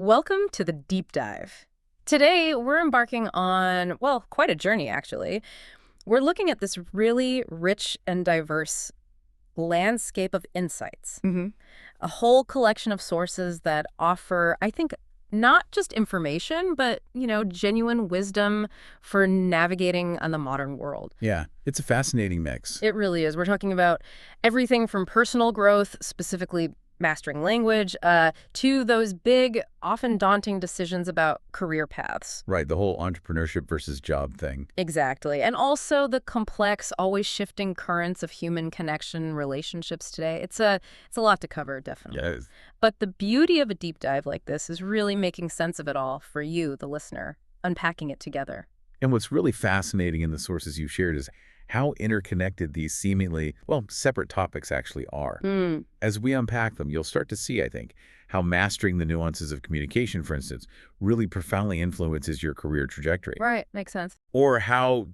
Welcome to the deep dive. Today, we're embarking on, well, quite a journey, actually. We're looking at this really rich and diverse landscape of insights, hmm a whole collection of sources that offer, I think, not just information, but, genuine wisdom for navigating on the modern world. Yeah, it's a fascinating mix. It really is. We're talking about everything from personal growth, specifically mastering language, to those big, often daunting decisions about career paths. Right, the whole entrepreneurship versus job thing. Exactly. And also the complex, always shifting currents of human connection and relationships today. It's a lot to cover, definitely. Yes. But the beauty of a deep dive like this is really making sense of it all for you, the listener, unpacking it together. And what's really fascinating in the sources you shared is how interconnected these seemingly, well, separate topics actually are. Mm, As we unpack them, you'll start to see, I think, how mastering the nuances of communication, for instance, really profoundly influences your career trajectory. right. Makes sense. Or how,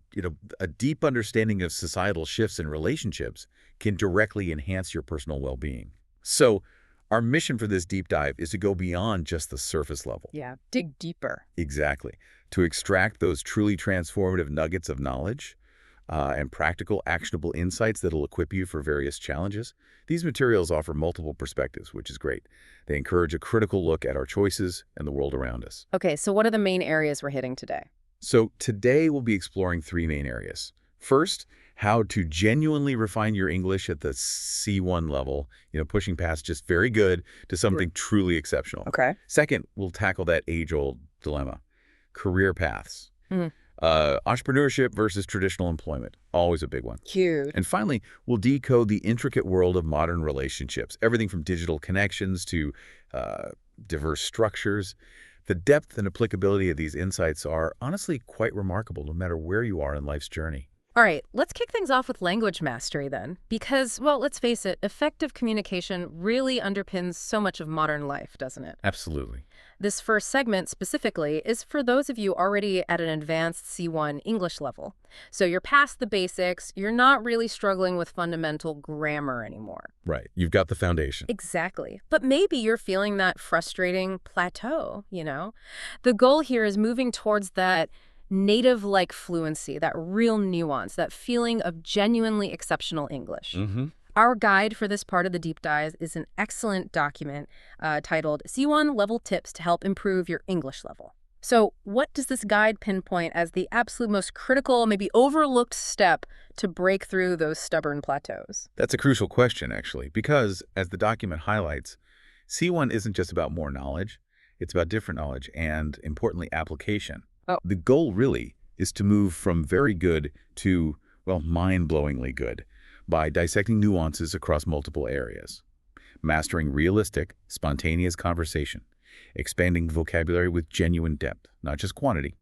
a deep understanding of societal shifts in relationships can directly enhance your personal well-being. So, our mission for this deep dive is to go beyond just the surface level. Yeah. Dig deeper. Exactly. To extract those truly transformative nuggets of knowledge and practical, actionable insights that'll equip you for various challenges. These materials offer multiple perspectives, which is great. They encourage a critical look at our choices and the world around us. Okay, so what are the main areas we're hitting today? So today we'll be exploring three main areas. First, how to genuinely refine your English at the C1 level, pushing past just very good to something truly exceptional. Okay. Second, we'll tackle that age-old dilemma, career paths. Mhm. Entrepreneurship versus traditional employment, always a big one. Huge. And finally, we'll decode the intricate world of modern relationships, everything from digital connections to diverse structures. The depth and applicability of these insights are honestly quite remarkable no matter where you are in life's journey. All right, let's kick things off with language mastery then. Because, well, let's face it, effective communication really underpins so much of modern life, doesn't it? Absolutely. This first segment specifically is for those of you already at an advanced C1 English level. So you're past the basics, you're not really struggling with fundamental grammar anymore. Right. You've got the foundation. Exactly. But maybe you're feeling that frustrating plateau. The goal here is moving towards that native-like fluency, that real nuance, that feeling of genuinely exceptional English. Mm-hmm. Our guide for this part of the deep dive is an excellent document titled C1 Level Tips to Help Improve Your English Level. So what does this guide pinpoint as the absolute most critical, maybe overlooked step to break through those stubborn plateaus? That's a crucial question, actually, because as the document highlights, C1 isn't just about more knowledge, it's about different knowledge and, importantly, application. Oh. The goal really is to move from very good to, well, mind-blowingly good by dissecting nuances across multiple areas, mastering realistic, spontaneous conversation, expanding vocabulary with genuine depth, not just quantity,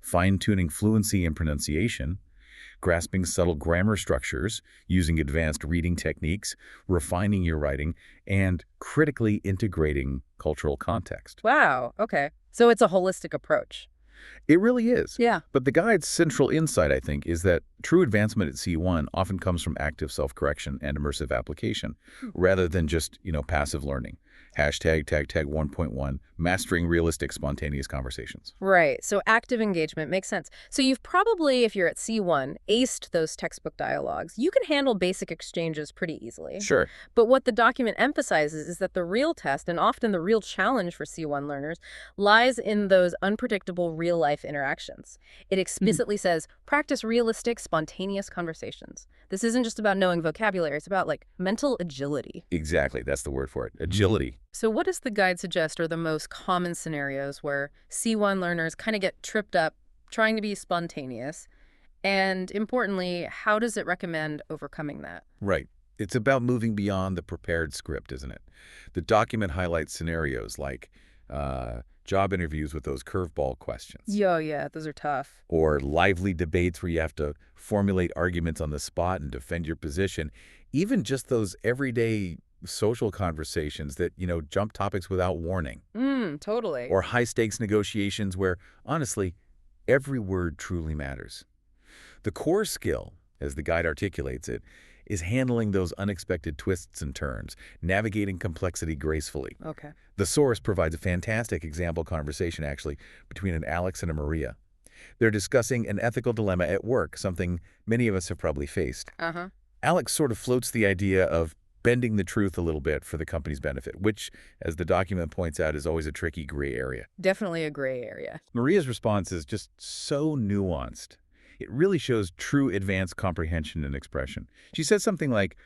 fine-tuning fluency and pronunciation, grasping subtle grammar structures, using advanced reading techniques, refining your writing, and critically integrating cultural context. Wow, okay. So it's a holistic approach. It really is. Yeah. But the guide's central insight, I think, is that true advancement at C1 often comes from active self-correction and immersive application, rather than just, passive learning. Hashtag, tag 1.1, mastering realistic, spontaneous conversations. Right. So active engagement makes sense. So you've probably, if you're at C1, aced those textbook dialogues. You can handle basic exchanges pretty easily. Sure. But what the document emphasizes is that the real test, and often the real challenge for C1 learners, lies in those unpredictable real-life interactions. It explicitly says, practice realistic, spontaneous conversations. This isn't just about knowing vocabulary. It's about, mental agility. Exactly. That's the word for it. Agility. So what does the guide suggest are the most common scenarios where C1 learners kind of get tripped up trying to be spontaneous? And importantly, how does it recommend overcoming that? Right. It's about moving beyond the prepared script, isn't it? The document highlights scenarios like job interviews with those curveball questions. Yeah, those are tough. Or lively debates where you have to formulate arguments on the spot and defend your position. Even just those everyday social conversations that, jump topics without warning. Totally. Or high-stakes negotiations where, honestly, every word truly matters. The core skill, as the guide articulates it, is handling those unexpected twists and turns, navigating complexity gracefully. Okay. The source provides a fantastic example conversation, actually, between an Alex and a Maria. They're discussing an ethical dilemma at work, something many of us have probably faced. Uh-huh. Alex sort of floats the idea of bending the truth a little bit for the company's benefit, which, as the document points out, is always a tricky gray area. Definitely a gray area. Maria's response is just so nuanced. It really shows true advanced comprehension and expression. She says something like,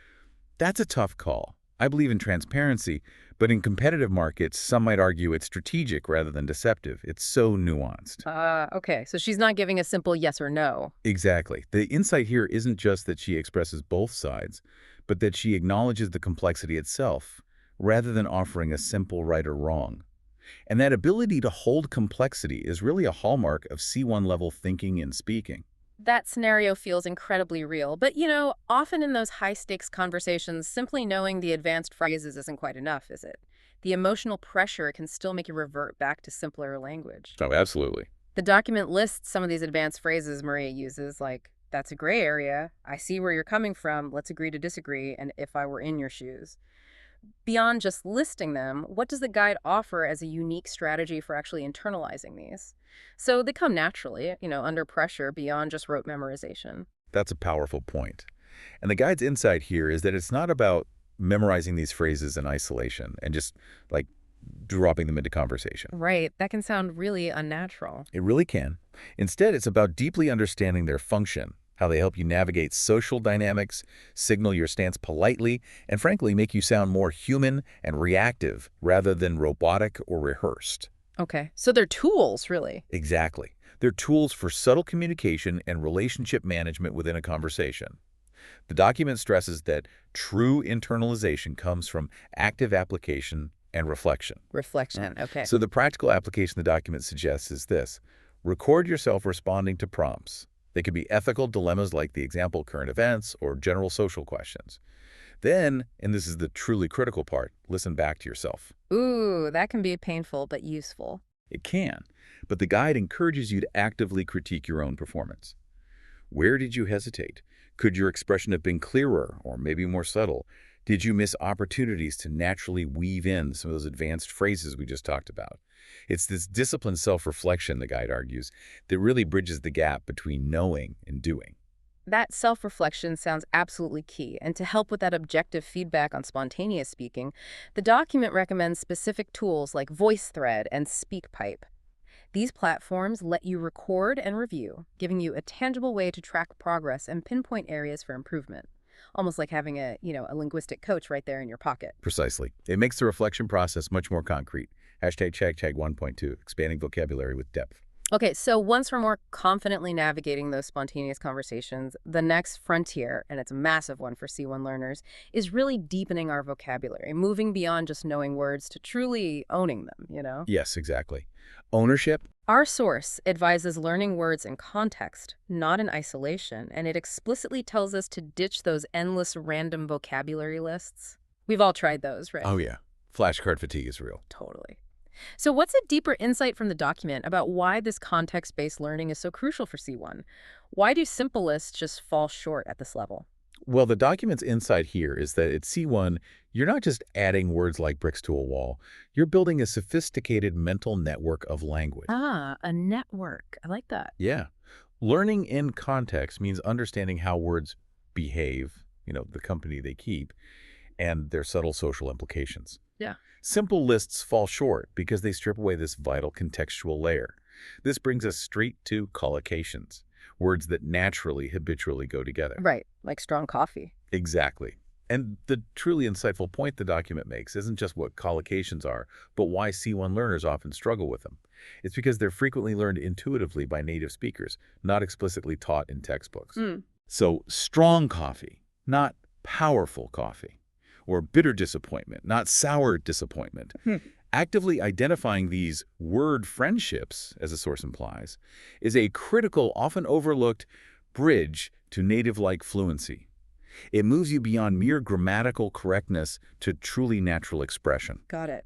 "That's a tough call. I believe in transparency, but in competitive markets, some might argue it's strategic rather than deceptive. It's so nuanced." Okay. So she's not giving a simple yes or no. Exactly. The insight here isn't just that she expresses both sides, but that she acknowledges the complexity itself, rather than offering a simple right or wrong. And that ability to hold complexity is really a hallmark of C1 level thinking and speaking. That scenario feels incredibly real. But, often in those high-stakes conversations, simply knowing the advanced phrases isn't quite enough, is it? The emotional pressure can still make you revert back to simpler language. Oh, absolutely. The document lists some of these advanced phrases Maria uses, like, "That's a gray area. I see where you're coming from. Let's agree to disagree, and if I were in your shoes." Beyond just listing them, what does the guide offer as a unique strategy for actually internalizing these? So they come naturally, under pressure beyond just rote memorization. That's a powerful point. And the guide's insight here is that it's not about memorizing these phrases in isolation and just, like, dropping them into conversation. Right, that can sound really unnatural. It really can. Instead, it's about deeply understanding their function, how they help you navigate social dynamics, signal your stance politely, and frankly, make you sound more human and reactive rather than robotic or rehearsed. Okay, so they're tools, really. Exactly. They're tools for subtle communication and relationship management within a conversation. The document stresses that true internalization comes from active application and reflection. Reflection, okay. So the practical application the document suggests is this: record yourself responding to prompts. They could be ethical dilemmas like the example current events or general social questions. Then, and this is the truly critical part, listen back to yourself. Ooh, that can be painful but useful. It can, but the guide encourages you to actively critique your own performance. Where did you hesitate? Could your expression have been clearer or maybe more subtle? Did you miss opportunities to naturally weave in some of those advanced phrases we just talked about? It's this disciplined self-reflection, the guide argues, that really bridges the gap between knowing and doing. That self-reflection sounds absolutely key, and to help with that objective feedback on spontaneous speaking, the document recommends specific tools like VoiceThread and SpeakPipe. These platforms let you record and review, giving you a tangible way to track progress and pinpoint areas for improvement. Almost like having a linguistic coach right there in your pocket. Precisely. It makes the reflection process much more concrete. Hashtag 1.2, expanding vocabulary with depth. Okay, so once we're more confidently navigating those spontaneous conversations, the next frontier, and it's a massive one for C1 learners, is really deepening our vocabulary, moving beyond just knowing words to truly owning them. Yes, exactly. Ownership. Our source advises learning words in context, not in isolation, and it explicitly tells us to ditch those endless random vocabulary lists. We've all tried those, right? Oh yeah, flashcard fatigue is real. Totally. So what's a deeper insight from the document about why this context-based learning is so crucial for C1? Why do simple lists just fall short at this level? Well, the document's insight here is that at C1, you're not just adding words like bricks to a wall. You're building a sophisticated mental network of language. Ah, a network. I like that. Yeah. Learning in context means understanding how words behave, the company they keep, and their subtle social implications. Yeah. Simple lists fall short because they strip away this vital contextual layer. This brings us straight to collocations, words that naturally, habitually go together. Right, like strong coffee. Exactly. And the truly insightful point the document makes isn't just what collocations are, but why C1 learners often struggle with them. It's because they're frequently learned intuitively by native speakers, not explicitly taught in textbooks. So strong coffee, not powerful coffee. Or bitter disappointment, not sour disappointment. Actively identifying these word friendships, as the source implies, is a critical, often overlooked bridge to native-like fluency. It moves you beyond mere grammatical correctness to truly natural expression. Got it.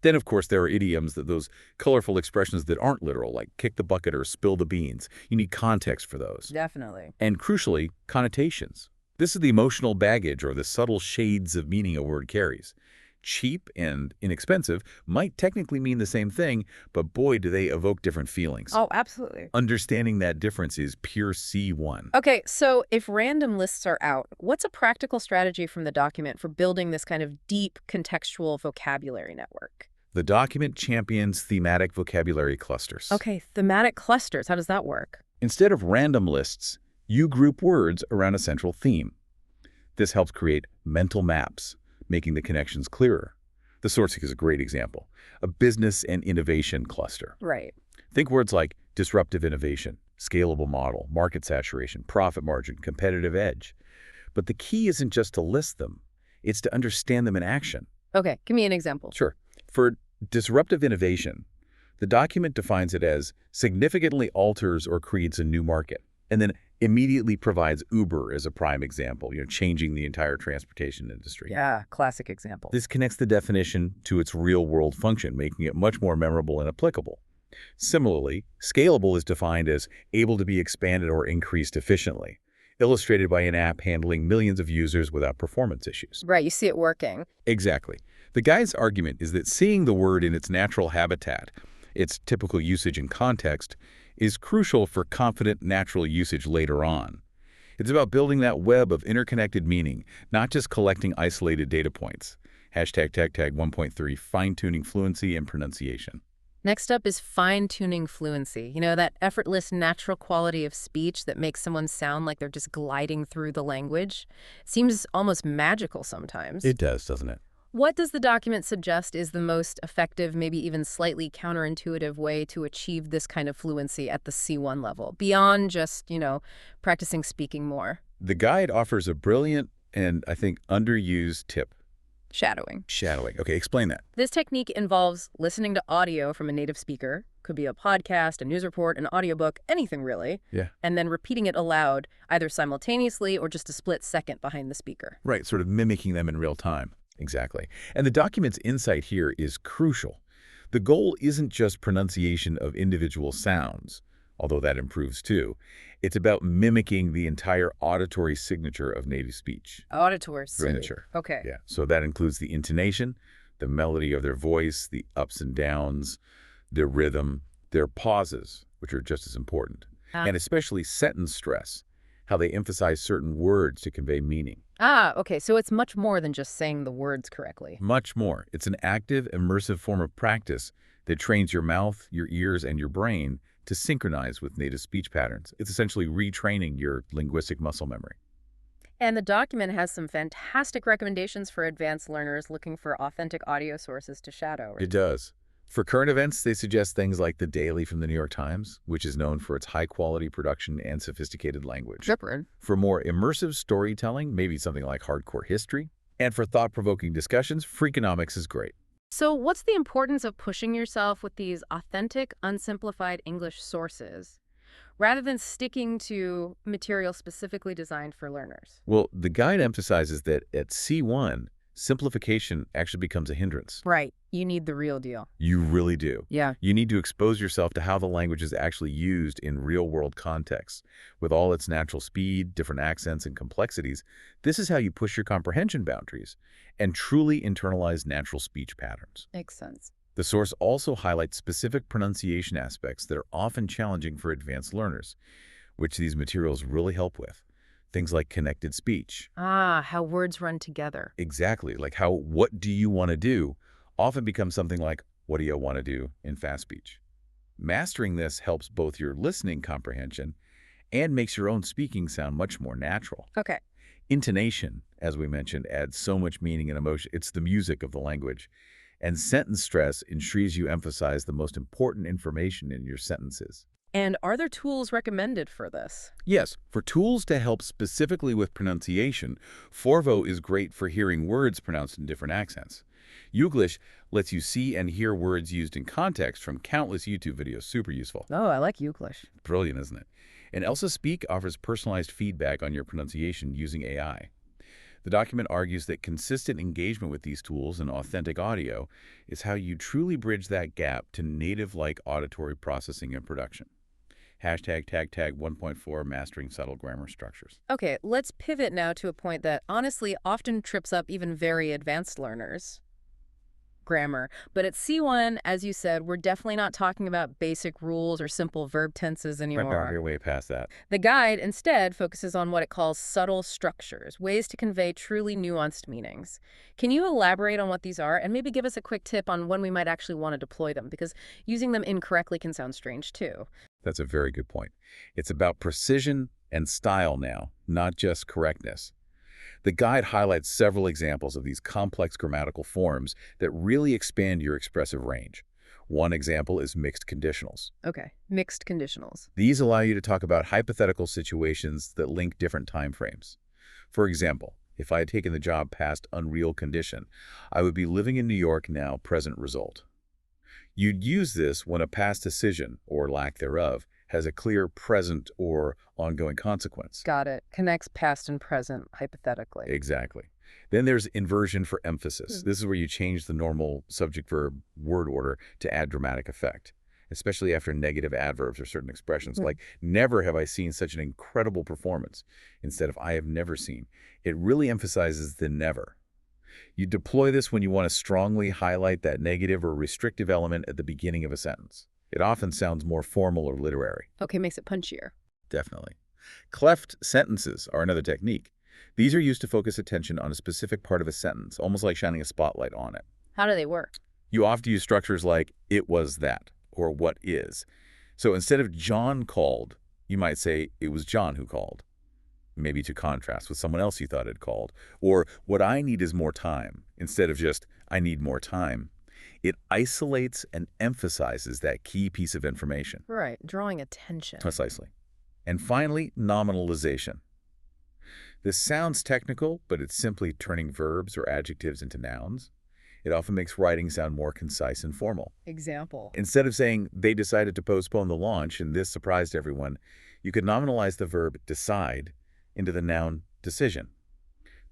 Then, of course, there are idioms, those colorful expressions that aren't literal, like kick the bucket or spill the beans. You need context for those. Definitely. And crucially, connotations. This is the emotional baggage or the subtle shades of meaning a word carries. Cheap and inexpensive might technically mean the same thing, but boy, do they evoke different feelings. Oh, absolutely. Understanding that difference is pure C1. Okay, so if random lists are out, what's a practical strategy from the document for building this kind of deep contextual vocabulary network? The document champions thematic vocabulary clusters. Okay, thematic clusters. How does that work? Instead of random lists, you group words around a central theme. This helps create mental maps, making the connections clearer. The sourcing is a great example. A business and innovation cluster. Right. Think words like disruptive innovation, scalable model, market saturation, profit margin, competitive edge. But the key isn't just to list them, it's to understand them in action. Okay, give me an example. Sure. For disruptive innovation, the document defines it as significantly alters or creates a new market, and then immediately provides Uber as a prime example, changing the entire transportation industry. Yeah, classic example. This connects the definition to its real-world function, making it much more memorable and applicable. Similarly, scalable is defined as able to be expanded or increased efficiently, illustrated by an app handling millions of users without performance issues. Right, you see it working. Exactly. The guy's argument is that seeing the word in its natural habitat, its typical usage and context, is crucial for confident natural usage later on. It's about building that web of interconnected meaning, not just collecting isolated data points. Hashtag tag 1.3, fine-tuning fluency and pronunciation. Next up is fine-tuning fluency. That effortless, natural quality of speech that makes someone sound like they're just gliding through the language. It seems almost magical sometimes. It does, doesn't it? What does the document suggest is the most effective, maybe even slightly counterintuitive way to achieve this kind of fluency at the C1 level, beyond just, practicing speaking more? The guide offers a brilliant and, I think, underused tip. Shadowing. Shadowing. Okay, explain that. This technique involves listening to audio from a native speaker, could be a podcast, a news report, an audiobook, anything really, Yeah. and then repeating it aloud, either simultaneously or just a split second behind the speaker. Right, sort of mimicking them in real time. Exactly. And the document's insight here is crucial. The goal isn't just pronunciation of individual sounds, although that improves too. It's about mimicking the entire auditory signature of native speech. Auditory Signature. Okay. Yeah, so that includes the intonation, the melody of their voice, the ups and downs, their rhythm, their pauses, which are just as important, and especially sentence stress, how they emphasize certain words to convey meaning. Okay, so it's much more than just saying the words correctly. Much more. It's an active, immersive form of practice that trains your mouth, your ears, and your brain to synchronize with native speech patterns. It's essentially retraining your linguistic muscle memory. And the document has some fantastic recommendations for advanced learners looking for authentic audio sources to shadow. Right? It does. For current events, they suggest things like The Daily from the New York Times, which is known for its high-quality production and sophisticated language. For more immersive storytelling, maybe something like Hardcore History. And for thought-provoking discussions, Freakonomics is great. So what's the importance of pushing yourself with these authentic, unsimplified English sources, rather than sticking to material specifically designed for learners? Well, the guide emphasizes that at C1, simplification actually becomes a hindrance. Right. You need the real deal. You really do. Yeah. You need to expose yourself to how the language is actually used in real-world contexts. With all its natural speed, different accents, and complexities, this is how you push your comprehension boundaries and truly internalize natural speech patterns. Makes sense. The source also highlights specific pronunciation aspects that are often challenging for advanced learners, which these materials really help with. Things like connected speech. How words run together. Exactly, like how "what do you want to do" often becomes something like "what do you want to do" in fast speech. Mastering this helps both your listening comprehension and makes your own speaking sound much more natural. Okay. Intonation, as we mentioned, adds so much meaning and emotion. It's the music of the language. And sentence stress ensures you emphasize the most important information in your sentences. And are there tools recommended for this? Yes, for tools to help specifically with pronunciation, Forvo is great for hearing words pronounced in different accents. Youglish lets you see and hear words used in context from countless YouTube videos. Super useful. Oh, I like Youglish. Brilliant, isn't it? And Elsa Speak offers personalized feedback on your pronunciation using AI. The document argues that consistent engagement with these tools and authentic audio is how you truly bridge that gap to native-like auditory processing and production. Hashtag tag tag 1.4 mastering subtle grammar structures. Okay, let's pivot now to a point that honestly often trips up even very advanced learners. Grammar. But at C1, as you said, we're definitely not talking about basic rules or simple verb tenses Right, no, anymore. you're way past that. The guide instead focuses on what it calls subtle structures, ways to convey truly nuanced meanings. Can you elaborate on what these are and maybe give us a quick tip on when we might actually want to deploy them? Because using them incorrectly can sound strange too. That's a very good point. It's about precision and style now, not just correctness. The guide highlights several examples of these complex grammatical forms that really expand your expressive range. One example is mixed conditionals. Okay, mixed conditionals. These allow you to talk about hypothetical situations that link different time frames. For example, if I had taken the job past unreal condition, I would be living in New York now, present result. You'd use this when a past decision, or lack thereof, has a clear present or ongoing consequence. Got it. Connects past and present, hypothetically. Exactly. Then there's inversion for emphasis. This is where you change the normal subject-verb word order to add dramatic effect, especially after negative adverbs or certain expressions, like never have I seen such an incredible performance, instead of I have never seen. It really emphasizes the never. You deploy this when you want to strongly highlight that negative or restrictive element at the beginning of a sentence. It often sounds more formal or literary. Okay, makes it punchier. Definitely. Cleft sentences are another technique. These are used to focus attention on a specific part of a sentence, almost like shining a spotlight on it. How do they work? You often use structures like it was that or what is. So instead of John called, you might say it was John who called, maybe to contrast with someone else you thought had called. Or what I need is more time, instead of just I need more time. It isolates and emphasizes that key piece of information. Right, drawing attention. Precisely. And finally, nominalization. This sounds technical, but it's simply turning verbs or adjectives into nouns. It often makes writing sound more concise and formal. Example. Instead of saying, they decided to postpone the launch and this surprised everyone, you could nominalize the verb decide into the noun decision.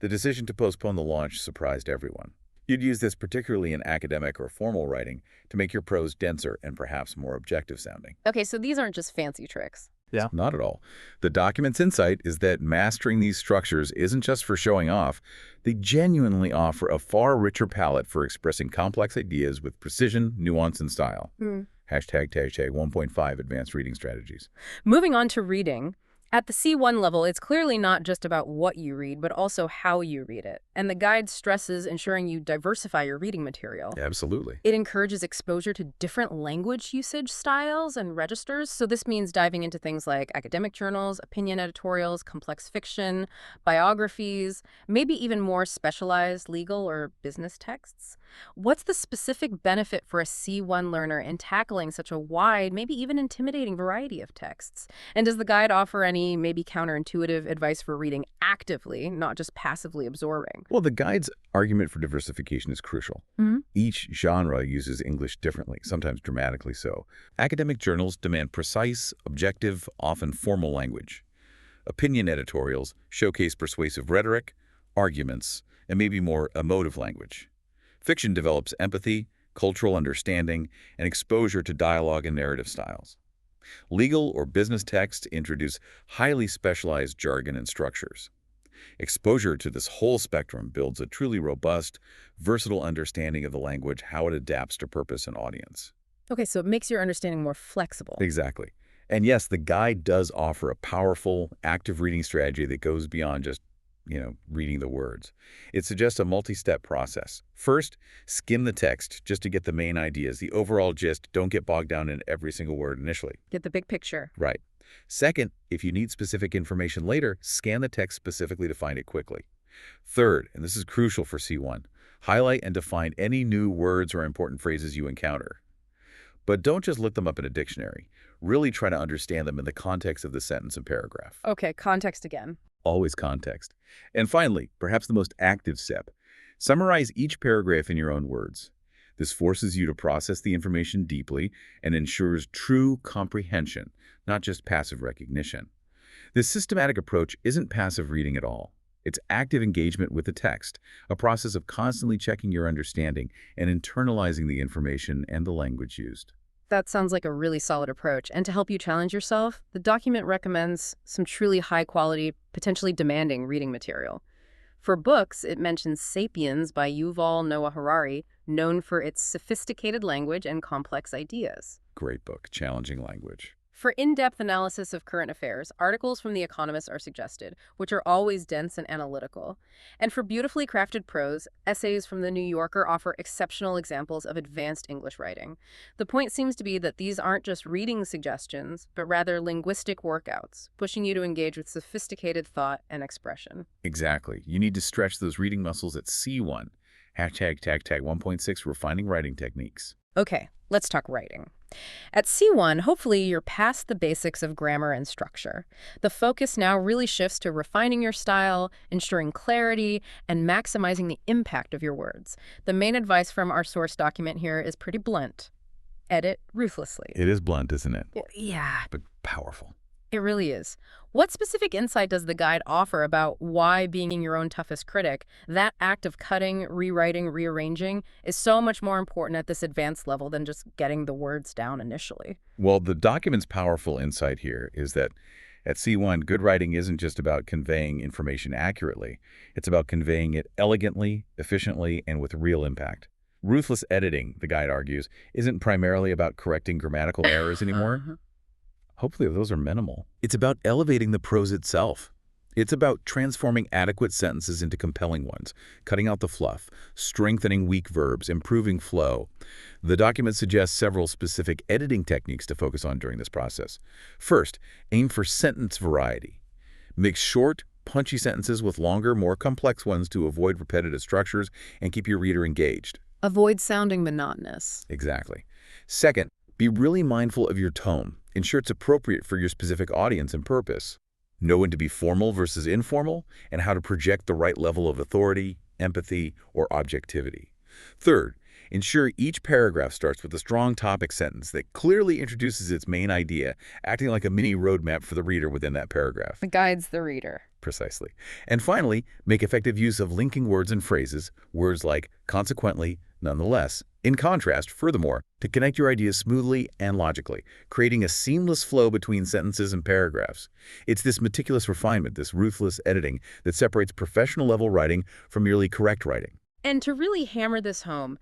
The decision to postpone the launch surprised everyone. You'd use this particularly in academic or formal writing to make your prose denser and perhaps more objective sounding. Okay, so these aren't just fancy tricks. Yeah. Not at all. The document's insight is that mastering these structures isn't just for showing off. They genuinely offer a far richer palette for expressing complex ideas with precision, nuance, and style. Hashtag 1.5 advanced reading strategies. Moving on to reading. At the C1 level, it's clearly not just about what you read, but also how you read it. And the guide stresses ensuring you diversify your reading material. Absolutely. It encourages exposure to different language usage styles and registers. So this means diving into things like academic journals, opinion editorials, complex fiction, biographies, maybe even more specialized legal or business texts. What's the specific benefit for a C1 learner in tackling such a wide, maybe even intimidating variety of texts? And does the guide offer any maybe counterintuitive advice for reading actively, not just passively absorbing? Well, the guide's argument for diversification is crucial. Each genre uses English differently, sometimes dramatically so. Academic journals demand precise, objective, often formal language. Opinion editorials showcase persuasive rhetoric, arguments, and maybe more emotive language. Fiction develops empathy, cultural understanding, and exposure to dialogue and narrative styles. Legal or business texts introduce highly specialized jargon and structures. Exposure to this whole spectrum builds a truly robust, versatile understanding of the language, how it adapts to purpose and audience. Okay, so it makes your understanding more flexible. Exactly. And yes, the guide does offer a powerful, active reading strategy that goes beyond just reading the words. It suggests a multi-step process. First, skim the text just to get the main ideas, the overall gist. Don't get bogged down in every single word initially. Get the big picture. Right. Second, if you need specific information later, scan the text specifically to find it quickly. Third, and this is crucial for C1, highlight and define any new words or important phrases you encounter. But don't just look them up in a dictionary. Really try to understand them in the context of the sentence and paragraph. Okay, context again. Always context. And finally, perhaps the most active step, summarize each paragraph in your own words. This forces you to process the information deeply and ensures true comprehension, not just passive recognition. This systematic approach isn't passive reading at all. It's active engagement with the text, a process of constantly checking your understanding and internalizing the information and the language used. That sounds like a really solid approach. And to help you challenge yourself, the document recommends some truly high quality, potentially demanding reading material. For books, it mentions Sapiens by Yuval Noah Harari, known for its sophisticated language and complex ideas. Great book, challenging language. For in-depth analysis of current affairs, articles from The Economist are suggested, which are always dense and analytical. And for beautifully crafted prose, essays from The New Yorker offer exceptional examples of advanced English writing. The point seems to be that these aren't just reading suggestions, but rather linguistic workouts, pushing you to engage with sophisticated thought and expression. Exactly. You need to stretch those reading muscles at C1. Hashtag tag 1.6 refining writing techniques. Okay, let's talk writing. At C1, hopefully you're past the basics of grammar and structure. The focus now really shifts to refining your style, ensuring clarity, and maximizing the impact of your words. The main advice from our source document here is pretty blunt. Edit ruthlessly. It is blunt, isn't it? Yeah, But powerful. it really is. What specific insight does the guide offer about why being your own toughest critic, that act of cutting, rewriting, rearranging, is so much more important at this advanced level than just getting the words down initially? Well, the document's powerful insight here is that at C1, good writing isn't just about conveying information accurately. It's about conveying it elegantly, efficiently, and with real impact. Ruthless editing, the guide argues, isn't primarily about correcting grammatical errors anymore. Hopefully those are minimal. It's about elevating the prose itself. It's about transforming adequate sentences into compelling ones, cutting out the fluff, strengthening weak verbs, improving flow. The document suggests several specific editing techniques to focus on during this process. First, aim for sentence variety. Mix short, punchy sentences with longer, more complex ones to avoid repetitive structures and keep your reader engaged. Avoid sounding monotonous. Exactly. Second, be really mindful of your tone. Ensure it's appropriate for your specific audience and purpose. Know when to be formal versus informal, and how to project the right level of authority, empathy, or objectivity. Third, ensure each paragraph starts with a strong topic sentence that clearly introduces its main idea, acting like a mini roadmap for the reader within that paragraph. It guides the reader. Precisely. And finally, make effective use of linking words and phrases, words like consequently, nonetheless, in contrast, furthermore, to connect your ideas smoothly and logically, creating a seamless flow between sentences and paragraphs. It's this meticulous refinement, this ruthless editing, that separates professional-level writing from merely correct writing. And to really hammer this home,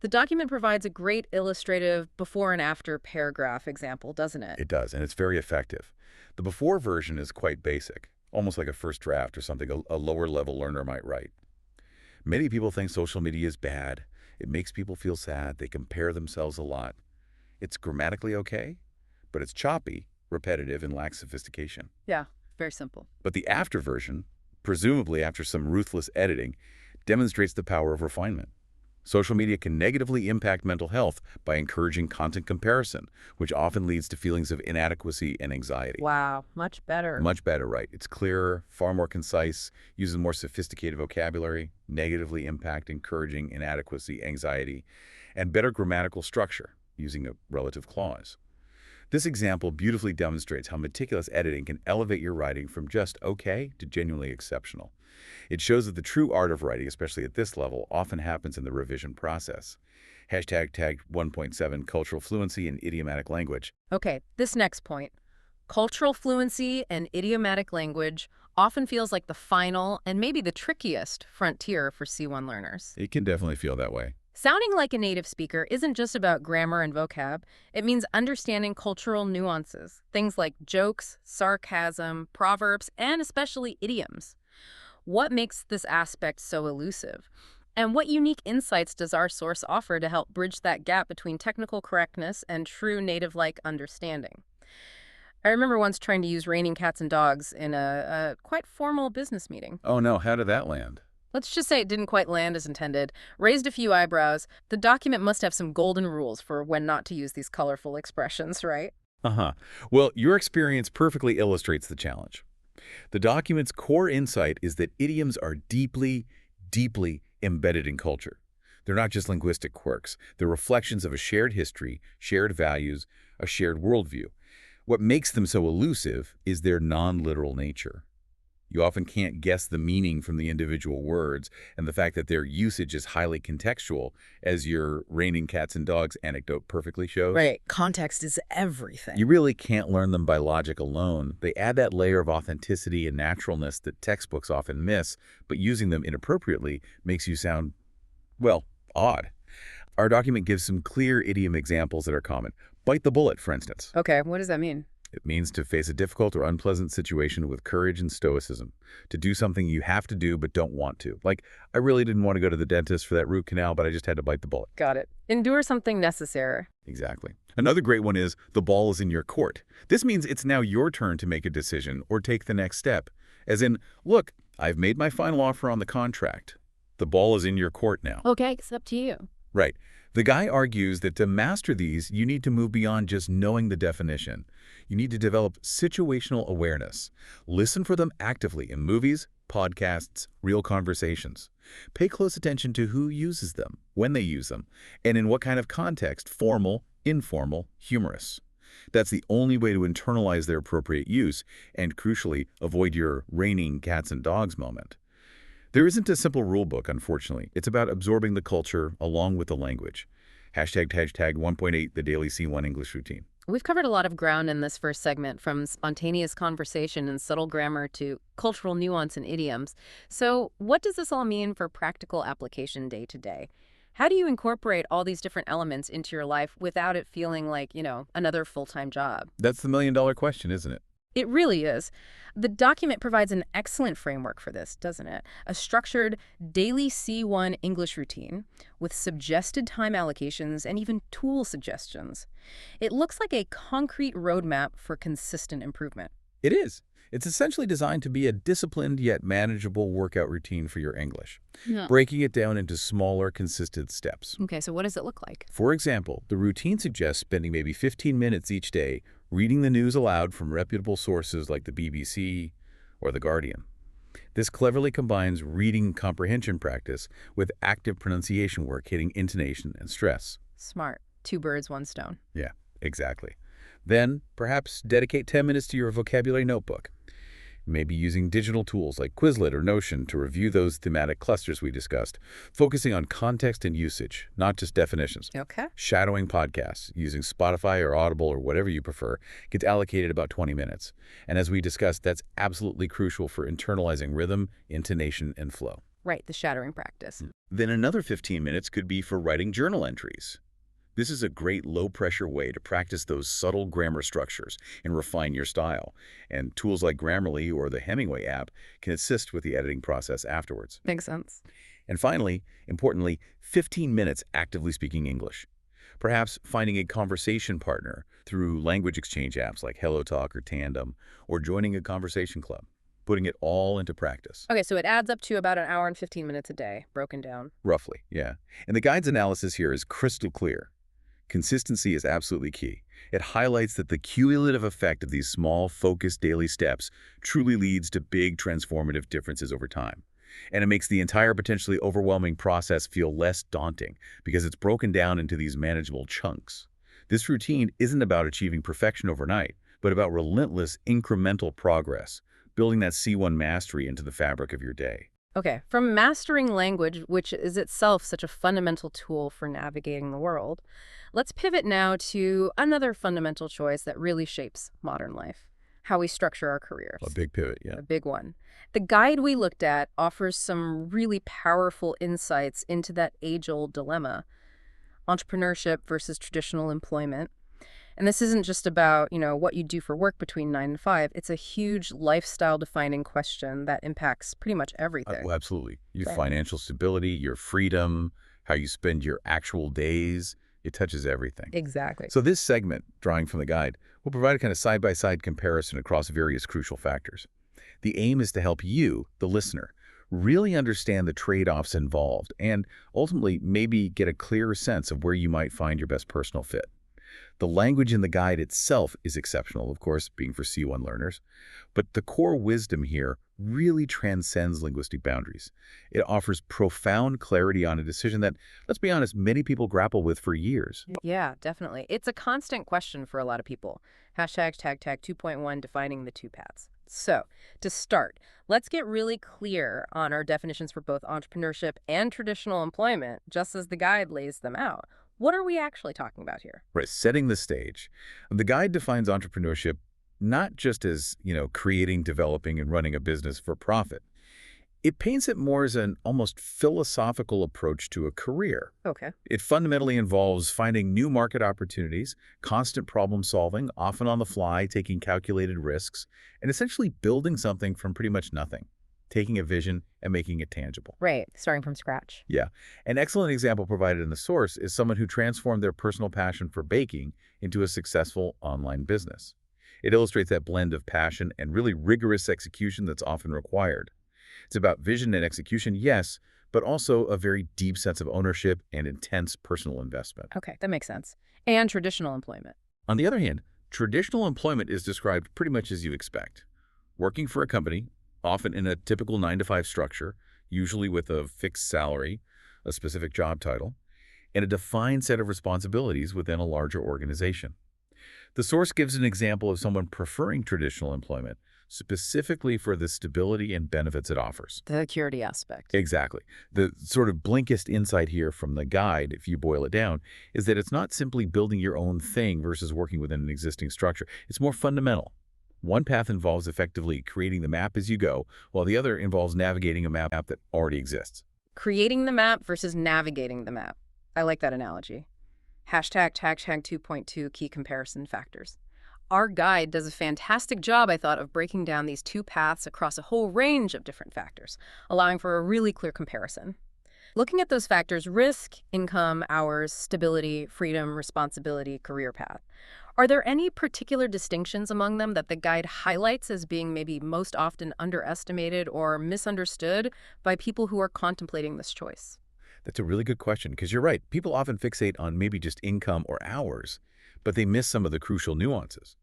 the document provides a great illustrative before and after paragraph example, doesn't it? It does, and it's very effective. The before version is quite basic, almost like a first draft or something a lower-level learner might write. Many people think social media is bad. It makes people feel sad. They compare themselves a lot. It's grammatically okay, but it's choppy, repetitive, and lacks sophistication. Yeah, very simple. But the after version, presumably after some ruthless editing, demonstrates the power of refinement. Social media can negatively impact mental health by encouraging content comparison, which often leads to feelings of inadequacy and anxiety. Wow, much better. Much better, right? It's clearer, far more concise, uses more sophisticated vocabulary, negatively impact encouraging inadequacy, anxiety, and better grammatical structure, using a relative clause. This example beautifully demonstrates how meticulous editing can elevate your writing from just okay to genuinely exceptional. It shows that the true art of writing, especially at this level, often happens in the revision process. Hashtag tag 1.7 cultural fluency and idiomatic language. Okay, this next point. Cultural fluency and idiomatic language often feels like the final and maybe the trickiest frontier for C1 learners. It can definitely feel that way. Sounding like a native speaker isn't just about grammar and vocab. It means understanding cultural nuances, things like jokes, sarcasm, proverbs, and especially idioms. What makes this aspect so elusive? And what unique insights does our source offer to help bridge that gap between technical correctness and true native-like understanding? I remember once trying to use raining cats and dogs in a quite formal business meeting. Oh no, how did that land? Let's just say it didn't quite land as intended. Raised a few eyebrows. The document must have some golden rules for when not to use these colorful expressions, right? Well, your experience perfectly illustrates the challenge. The document's core insight is that idioms are deeply, deeply embedded in culture. They're not just linguistic quirks. They're reflections of a shared history, shared values, a shared worldview. What makes them so elusive is their non-literal nature. You often can't guess the meaning from the individual words, and the fact that their usage is highly contextual, as your raining cats and dogs anecdote perfectly shows. Right. Context is You everything. really can't learn them by logic alone. They add that layer of authenticity and naturalness that textbooks often miss, but using them inappropriately makes you sound, well, odd. Our document gives some clear idiom examples that are common. Bite the bullet, for instance. Okay, what does that mean? It means to face a difficult or unpleasant situation with courage and stoicism. To do something you have to do but don't want to. Like, I really didn't want to go to the dentist for that root canal, but I just had to bite the bullet. Got it. Endure something necessary. Exactly. Another great one is the ball is in your court. This means it's now your turn to make a decision or take the next step. As in, look, I've made my final offer on the contract. The ball is in your court now. Okay, it's up to you. Right. The guy argues that to master these, you need to move beyond just knowing the definition. You need to develop situational awareness. Listen for them actively in movies, podcasts, real conversations. Pay close attention to who uses them, when they use them, and in what kind of context, formal, informal, humorous. That's the only way to internalize their appropriate use and, crucially, avoid your raining cats and dogs moment. There isn't a simple rule book, unfortunately. It's about absorbing the culture along with the language. Hashtag 1.8, the daily C1 English routine. We've covered a lot of ground in this first segment, from spontaneous conversation and subtle grammar to cultural nuance and idioms. So what does this all mean for practical application day to day? How do you incorporate all these different elements into your life without it feeling like, another full-time job? That's the million-dollar question, isn't it? It really is. The document provides an excellent framework for this, doesn't it? A structured daily C1 English routine with suggested time allocations and even tool suggestions. It looks like a concrete roadmap for consistent improvement. It is. It's essentially designed to be a disciplined yet manageable workout routine for your English, Yeah. breaking it down into smaller, consistent steps. Okay, so what does it look like? For example, the routine suggests spending maybe 15 minutes each day reading the news aloud from reputable sources like the BBC or The Guardian. This cleverly combines reading comprehension practice with active pronunciation work hitting intonation and stress. Smart. Two birds, one stone. Yeah, exactly. Then, perhaps dedicate 10 minutes to your vocabulary notebook. Maybe using digital tools like Quizlet or Notion to review those thematic clusters we discussed, focusing on context and usage, not just definitions. Okay. Shadowing podcasts, using Spotify or Audible or whatever you prefer, gets allocated about 20 minutes. And as we discussed, that's absolutely crucial for internalizing rhythm, intonation, and flow. Right, the shattering practice. Then another 15 minutes could be for writing journal entries. This is a great low-pressure way to practice those subtle grammar structures and refine your style. And tools like Grammarly or the Hemingway app can assist with the editing process afterwards. Makes sense. And finally, importantly, 15 minutes actively speaking English. Perhaps finding a conversation partner through language exchange apps like HelloTalk or Tandem, or joining a conversation club, putting it all into practice. Okay, so it adds up to about an hour and 15 minutes a day, broken down. Roughly, yeah. And the guide's analysis here is crystal clear. Consistency is absolutely key. It highlights that the cumulative effect of these small, focused daily steps truly leads to big transformative differences over time. And it makes the entire potentially overwhelming process feel less daunting because it's broken down into these manageable chunks. This routine isn't about achieving perfection overnight, but about relentless incremental progress, building that C1 mastery into the fabric of your day. Okay, from mastering language, which is itself such a fundamental tool for navigating the world, let's pivot now to another fundamental choice that really shapes modern life: how we structure our careers. A big pivot, yeah. A big one. The guide we looked at offers some really powerful insights into that age-old dilemma: entrepreneurship versus traditional employment. And this isn't just about, what you do for work between 9 and 5. It's a huge lifestyle-defining question that impacts pretty much everything. Well, absolutely. Your Right. financial stability, your freedom, how you spend your actual days, it touches everything. Exactly. So this segment, drawing from the guide, will provide a kind of side-by-side comparison across various crucial factors. The aim is to help you, the listener, really understand the trade-offs involved and ultimately maybe get a clearer sense of where you might find your best personal fit. The language in the guide itself is exceptional, of course, being for C1 learners, but the core wisdom here really transcends linguistic boundaries. It offers profound clarity on a decision that, let's be honest, many people grapple with for years. Yeah, definitely. It's a constant question for a lot of people. Hashtag tag 2.1 defining the two paths. So, to start, let's get really clear on our definitions for both entrepreneurship and traditional employment, just as the guide lays them out. What are we actually talking about here? Right, setting the stage. The guide defines entrepreneurship not just as, creating, developing, and running a business for profit. It paints it more as an almost philosophical approach to a career. Okay. It fundamentally involves finding new market opportunities, constant problem solving, often on the fly, taking calculated risks, and essentially building something from pretty much nothing, taking a vision and making it tangible. Right, starting from scratch. Yeah. An excellent example provided in the source is someone who transformed their personal passion for baking into a successful online business. It illustrates that blend of passion and really rigorous execution that's often required. It's about vision and execution, yes, but also a very deep sense of ownership and intense personal investment. Okay, that makes sense. And traditional employment. On the other hand, traditional employment is described pretty much as you expect. Working for a company, often in a typical 9-to-5 structure, usually with a fixed salary, a specific job title, and a defined set of responsibilities within a larger organization. The source gives an example of someone preferring traditional employment, specifically for the stability and benefits it offers. The security aspect. Exactly. The sort of blinkest insight here from the guide, if you boil it down, is that it's not simply building your own thing versus working within an existing structure. It's more fundamental. One path involves effectively creating the map as you go, while the other involves navigating a map that already exists. Creating the map versus navigating the map. I like that analogy. Hashtag 2.2 key comparison factors. Our guide does a fantastic job, I thought, of breaking down these two paths across a whole range of different factors, allowing for a really clear comparison. Looking at those factors, risk, income, hours, stability, freedom, responsibility, career path. Are there any particular distinctions among them that the guide highlights as being maybe most often underestimated or misunderstood by people who are contemplating this choice? That's a really good question, because you're right. People often fixate on maybe just income or hours, but they miss some of the crucial nuances.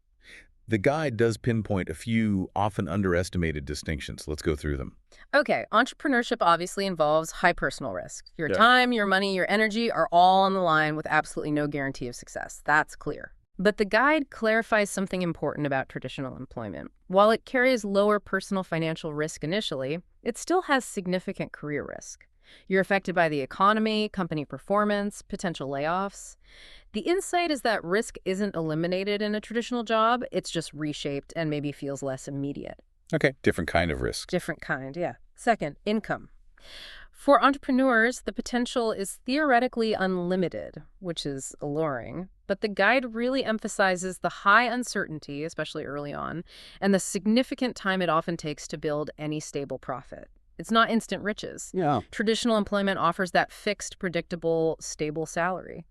The guide does pinpoint a few often underestimated distinctions. Let's go through them. Okay, entrepreneurship obviously involves high personal risk. Your Yeah. time, your money, your energy are all on the line with absolutely no guarantee of success. That's clear. But the guide clarifies something important about traditional employment. While it carries lower personal financial risk initially, it still has significant career risk. You're affected by the economy, company performance, potential layoffs. The insight is that risk isn't eliminated in a traditional job, it's just reshaped and maybe feels less immediate. Okay. Different kind of risk. Different kind, yeah. Second, income. For entrepreneurs, the potential is theoretically unlimited, which is alluring, but the guide really emphasizes the high uncertainty, especially early on, and the significant time it often takes to build any stable profit. It's not instant riches. Yeah. Traditional employment offers that fixed, predictable, stable salary.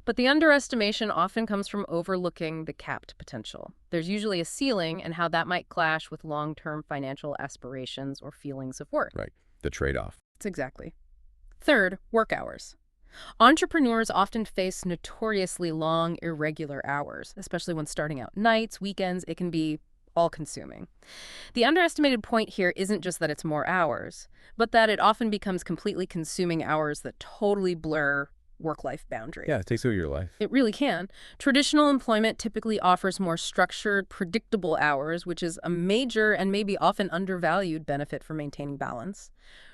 But the underestimation often comes from overlooking the capped potential. There's usually a ceiling and how that might clash with long-term financial aspirations or feelings of worth. Right. The trade-off. That's exactly. Third, work hours. Entrepreneurs often face notoriously long, irregular hours, especially when starting out nights, weekends. It can be all-consuming. The underestimated point here isn't just that it's more hours, but that it often becomes completely consuming hours that totally blur work-life boundaries. Yeah, it takes over your life. It really can. Traditional employment typically offers more structured, predictable hours, which is a major and maybe often undervalued benefit for maintaining balance.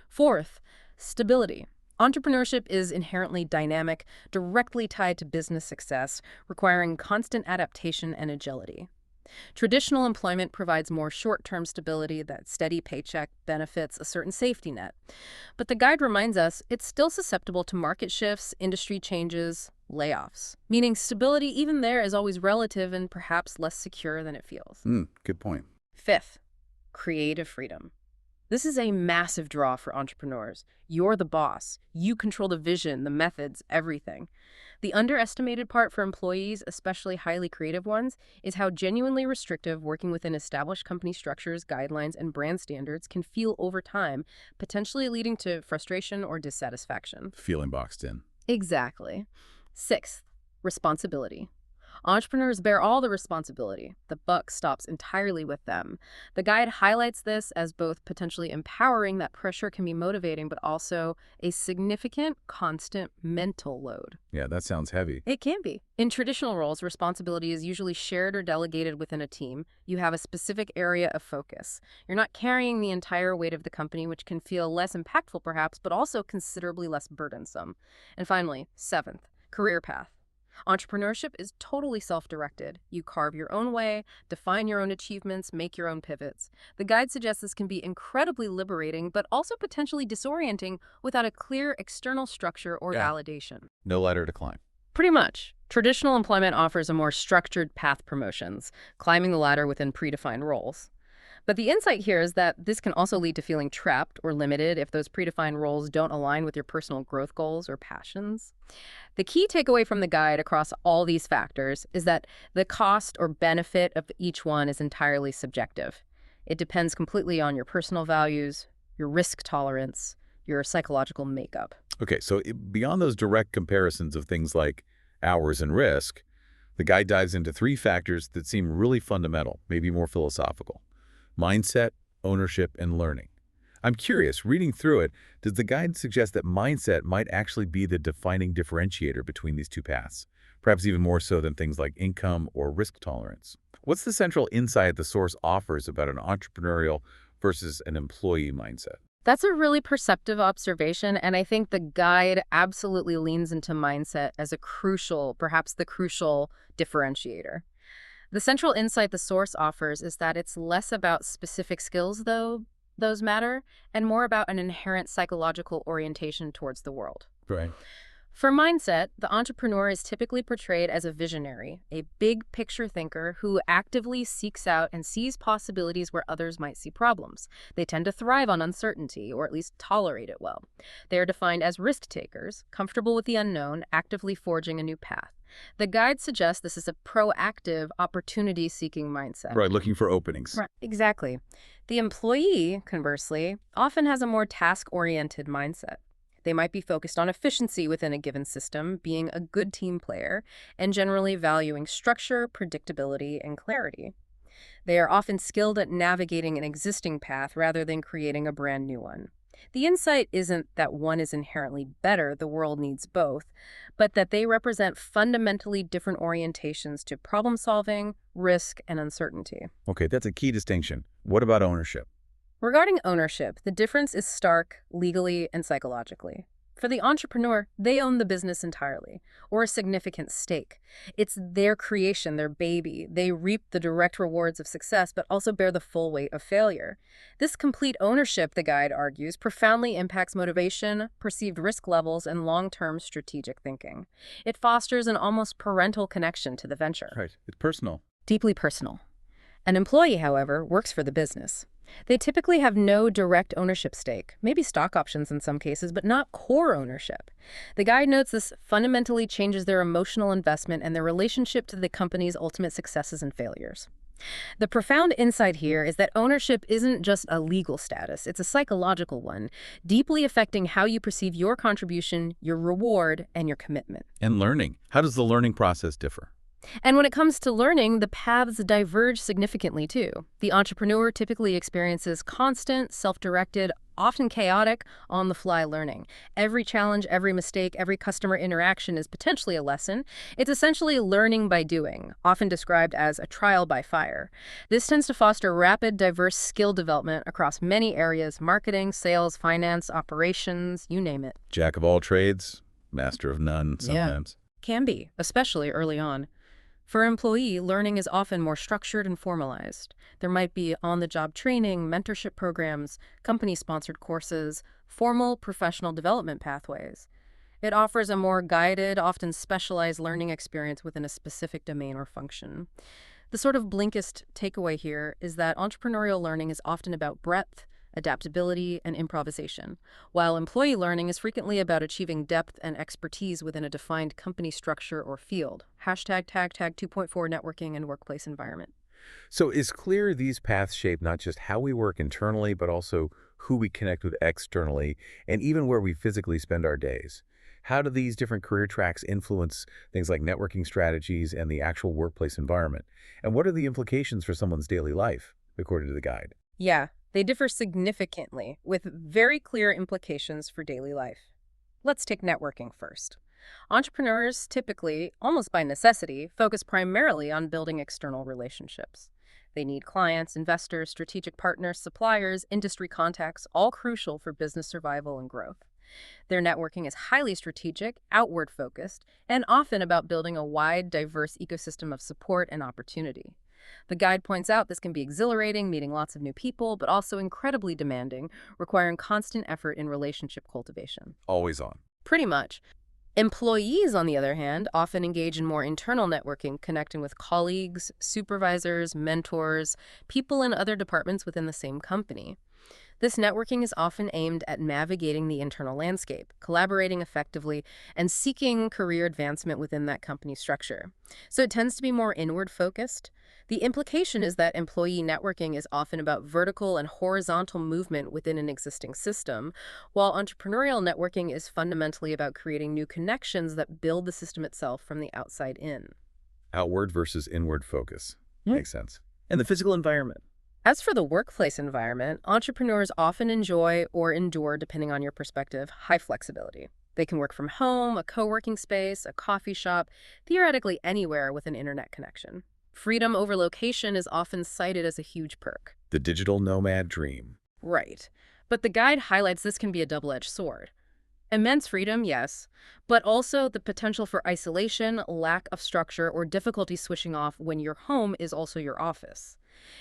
Fourth, stability. Entrepreneurship is inherently dynamic, directly tied to business success, requiring constant adaptation and agility. Traditional employment provides more short-term stability, that steady paycheck, benefits, a certain safety net. But the guide reminds us it's still susceptible to market shifts, industry changes, layoffs, meaning stability even there is always relative and perhaps less secure than it feels. Good point. Fifth, creative freedom. This is a massive draw for entrepreneurs. You're the boss. You control the vision, the methods, everything. The underestimated part for employees, especially highly creative ones, is how genuinely restrictive working within established company structures, guidelines, and brand standards can feel over time, potentially leading to frustration or dissatisfaction. Feeling boxed in. Exactly. Sixth, responsibility. Entrepreneurs bear all the responsibility. The buck stops entirely with them. The guide highlights this as both potentially empowering, that pressure can be motivating, but also a significant, constant mental load. Yeah, that sounds heavy. It can be. In traditional roles, responsibility is usually shared or delegated within a team. You have a specific area of focus. You're not carrying the entire weight of the company, which can feel less impactful perhaps, but also considerably less burdensome. And finally, seventh, career path. Entrepreneurship is totally self-directed. You carve your own way, define your own achievements, make your own pivots. The guide suggests this can be incredibly liberating, but also potentially disorienting without a clear external structure or validation. No ladder to climb. Pretty much. Traditional employment offers a more structured path promotions, climbing the ladder within predefined roles. But the insight here is that this can also lead to feeling trapped or limited if those predefined roles don't align with your personal growth goals or passions. The key takeaway from the guide across all these factors is that the cost or benefit of each one is entirely subjective. It depends completely on your personal values, your risk tolerance, your psychological makeup. Okay, so beyond those direct comparisons of things like hours and risk, the guide dives into three factors that seem really fundamental, maybe more philosophical: mindset, ownership, and learning. I'm curious, reading through it, does the guide suggest that mindset might actually be the defining differentiator between these two paths, perhaps even more so than things like income or risk tolerance? What's the central insight the source offers about an entrepreneurial versus an employee mindset? That's a really perceptive observation, and I think the guide absolutely leans into mindset as a crucial, perhaps the crucial differentiator. The central insight the source offers is that it's less about specific skills, though those matter, and more about an inherent psychological orientation towards the world. Right. For mindset, the entrepreneur is typically portrayed as a visionary, a big picture thinker who actively seeks out and sees possibilities where others might see problems. They tend to thrive on uncertainty, or at least tolerate it well. They are defined as risk takers, comfortable with the unknown, actively forging a new path. The guide suggests this is a proactive, opportunity-seeking mindset. Right, looking for openings. Right, exactly. The employee, conversely, often has a more task-oriented mindset. They might be focused on efficiency within a given system, being a good team player, and generally valuing structure, predictability, and clarity. They are often skilled at navigating an existing path rather than creating a brand new one. The insight isn't that one is inherently better, the world needs both, but that they represent fundamentally different orientations to problem solving, risk, and uncertainty. Okay, that's a key distinction. What about ownership? Regarding ownership, the difference is stark legally and psychologically. For the entrepreneur, they own the business entirely, or a significant stake. It's their creation, their baby. They reap the direct rewards of success, but also bear the full weight of failure. This complete ownership, the guide argues, profoundly impacts motivation, perceived risk levels, and long-term strategic thinking. It fosters an almost parental connection to the venture. Right, it's personal. Deeply personal. An employee, however, works for the business. They typically have no direct ownership stake, maybe stock options in some cases, but not core ownership. The guide notes this fundamentally changes their emotional investment and their relationship to the company's ultimate successes and failures. The profound insight here is that ownership isn't just a legal status, it's a psychological one, deeply affecting how you perceive your contribution, your reward, and your commitment. And learning. How does the learning process differ? And when it comes to learning, the paths diverge significantly too. The entrepreneur typically experiences constant, self-directed, often chaotic, on-the-fly learning. Every challenge, every mistake, every customer interaction is potentially a lesson. It's essentially learning by doing, often described as a trial by fire. This tends to foster rapid, diverse skill development across many areas: marketing, sales, finance, operations, you name it. Jack of all trades, master of none sometimes. Can be, especially early on. For an employee, learning is often more structured and formalized. There might be on-the-job training, mentorship programs, company-sponsored courses, formal professional development pathways. It offers a more guided, often specialized learning experience within a specific domain or function. The sort of blinkist takeaway here is that entrepreneurial learning is often about breadth, adaptability, and improvisation, while employee learning is frequently about achieving depth and expertise within a defined company structure or field. Hashtag tag 2.4 networking and workplace environment. So it's clear these paths shape not just how we work internally, but also who we connect with externally, and even where we physically spend our days. How do these different career tracks influence things like networking strategies and the actual workplace environment? And what are the implications for someone's daily life, according to the guide? Yeah, they differ significantly, with very clear implications for daily life. Let's take networking first. Entrepreneurs typically, almost by necessity, focus primarily on building external relationships. They need clients, investors, strategic partners, suppliers, industry contacts, all crucial for business survival and growth. Their networking is highly strategic, outward focused, and often about building a wide, diverse ecosystem of support and opportunity. The guide points out this can be exhilarating, meeting lots of new people, but also incredibly demanding, requiring constant effort in relationship cultivation. Always on. Pretty much. Employees, on the other hand, often engage in more internal networking, connecting with colleagues, supervisors, mentors, people in other departments within the same company. This networking is often aimed at navigating the internal landscape, collaborating effectively, and seeking career advancement within that company structure. So it tends to be more inward focused. The implication is that employee networking is often about vertical and horizontal movement within an existing system, while entrepreneurial networking is fundamentally about creating new connections that build the system itself from the outside in. Outward versus inward focus. Makes sense. And the physical environment. As for the workplace environment, entrepreneurs often enjoy or endure, depending on your perspective, high flexibility. They can work from home, a co-working space, a coffee shop, theoretically anywhere with an internet connection. Freedom over location is often cited as a huge perk. The digital nomad dream. Right. But the guide highlights this can be a double-edged sword. Immense freedom, yes, but also the potential for isolation, lack of structure, or difficulty switching off when your home is also your office.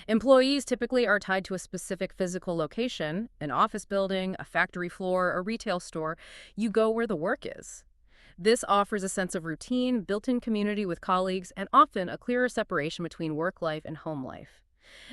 Employees typically are tied to a specific physical location, an office building, a factory floor, a retail store. You go where the work is. This offers a sense of routine, built-in community with colleagues, and often a clearer separation between work life and home life.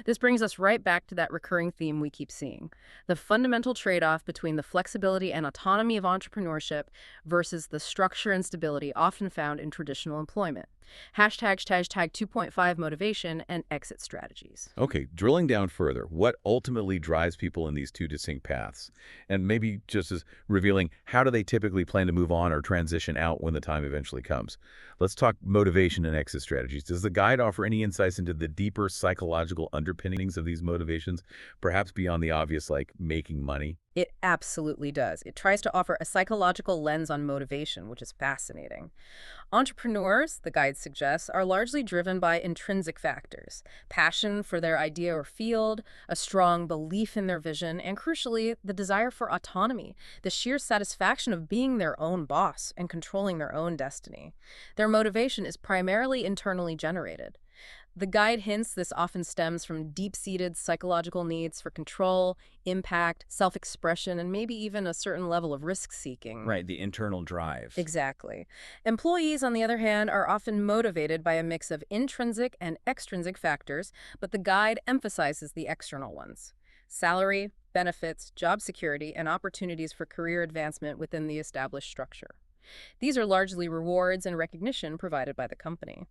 This brings us right back to that recurring theme we keep seeing, the fundamental trade-off between the flexibility and autonomy of entrepreneurship versus the structure and stability often found in traditional employment. Hashtag 2.5 motivation and exit strategies. Okay, drilling down further, what ultimately drives people in these two distinct paths? And maybe just as revealing, how do they typically plan to move on or transition out when the time eventually comes? Let's talk motivation and exit strategies. Does the guide offer any insights into the deeper psychological underpinnings of these motivations, perhaps beyond the obvious like making money? It absolutely does. It tries to offer a psychological lens on motivation, which is fascinating. Entrepreneurs, the guide suggests, are largely driven by intrinsic factors: passion for their idea or field, a strong belief in their vision, and crucially, the desire for autonomy, the sheer satisfaction of being their own boss and controlling their own destiny. Their motivation is primarily internally generated. The guide hints this often stems from deep-seated psychological needs for control, impact, self-expression, and maybe even a certain level of risk-seeking. Right, the internal drive. Exactly. Employees, on the other hand, are often motivated by a mix of intrinsic and extrinsic factors, but the guide emphasizes the external ones: salary, benefits, job security, and opportunities for career advancement within the established structure. These are largely rewards and recognition provided by the company.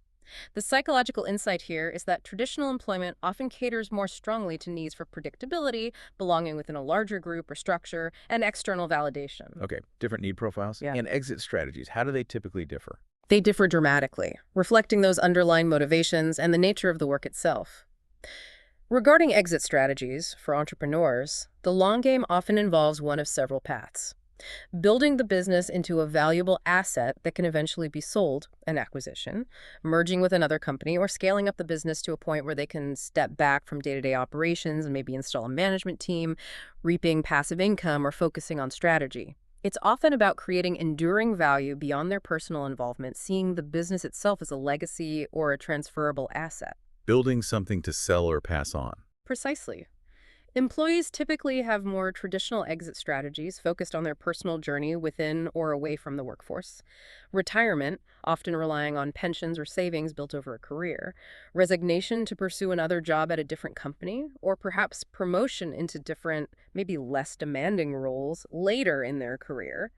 The psychological insight here is that traditional employment often caters more strongly to needs for predictability, belonging within a larger group or structure, and external validation. Okay, different need profiles. Yeah. And exit strategies, how do they typically differ? They differ dramatically, reflecting those underlying motivations and the nature of the work itself. Regarding exit strategies for entrepreneurs, the long game often involves one of several paths: building the business into a valuable asset that can eventually be sold, an acquisition, merging with another company, or scaling up the business to a point where they can step back from day-to-day operations and maybe install a management team, reaping passive income, or focusing on strategy. It's often about creating enduring value beyond their personal involvement, seeing the business itself as a legacy or a transferable asset. Building something to sell or pass on. Precisely. Employees typically have more traditional exit strategies focused on their personal journey within or away from the workforce. Retirement, often relying on pensions or savings built over a career. Resignation to pursue another job at a different company, or perhaps promotion into different, maybe less demanding roles later in their career.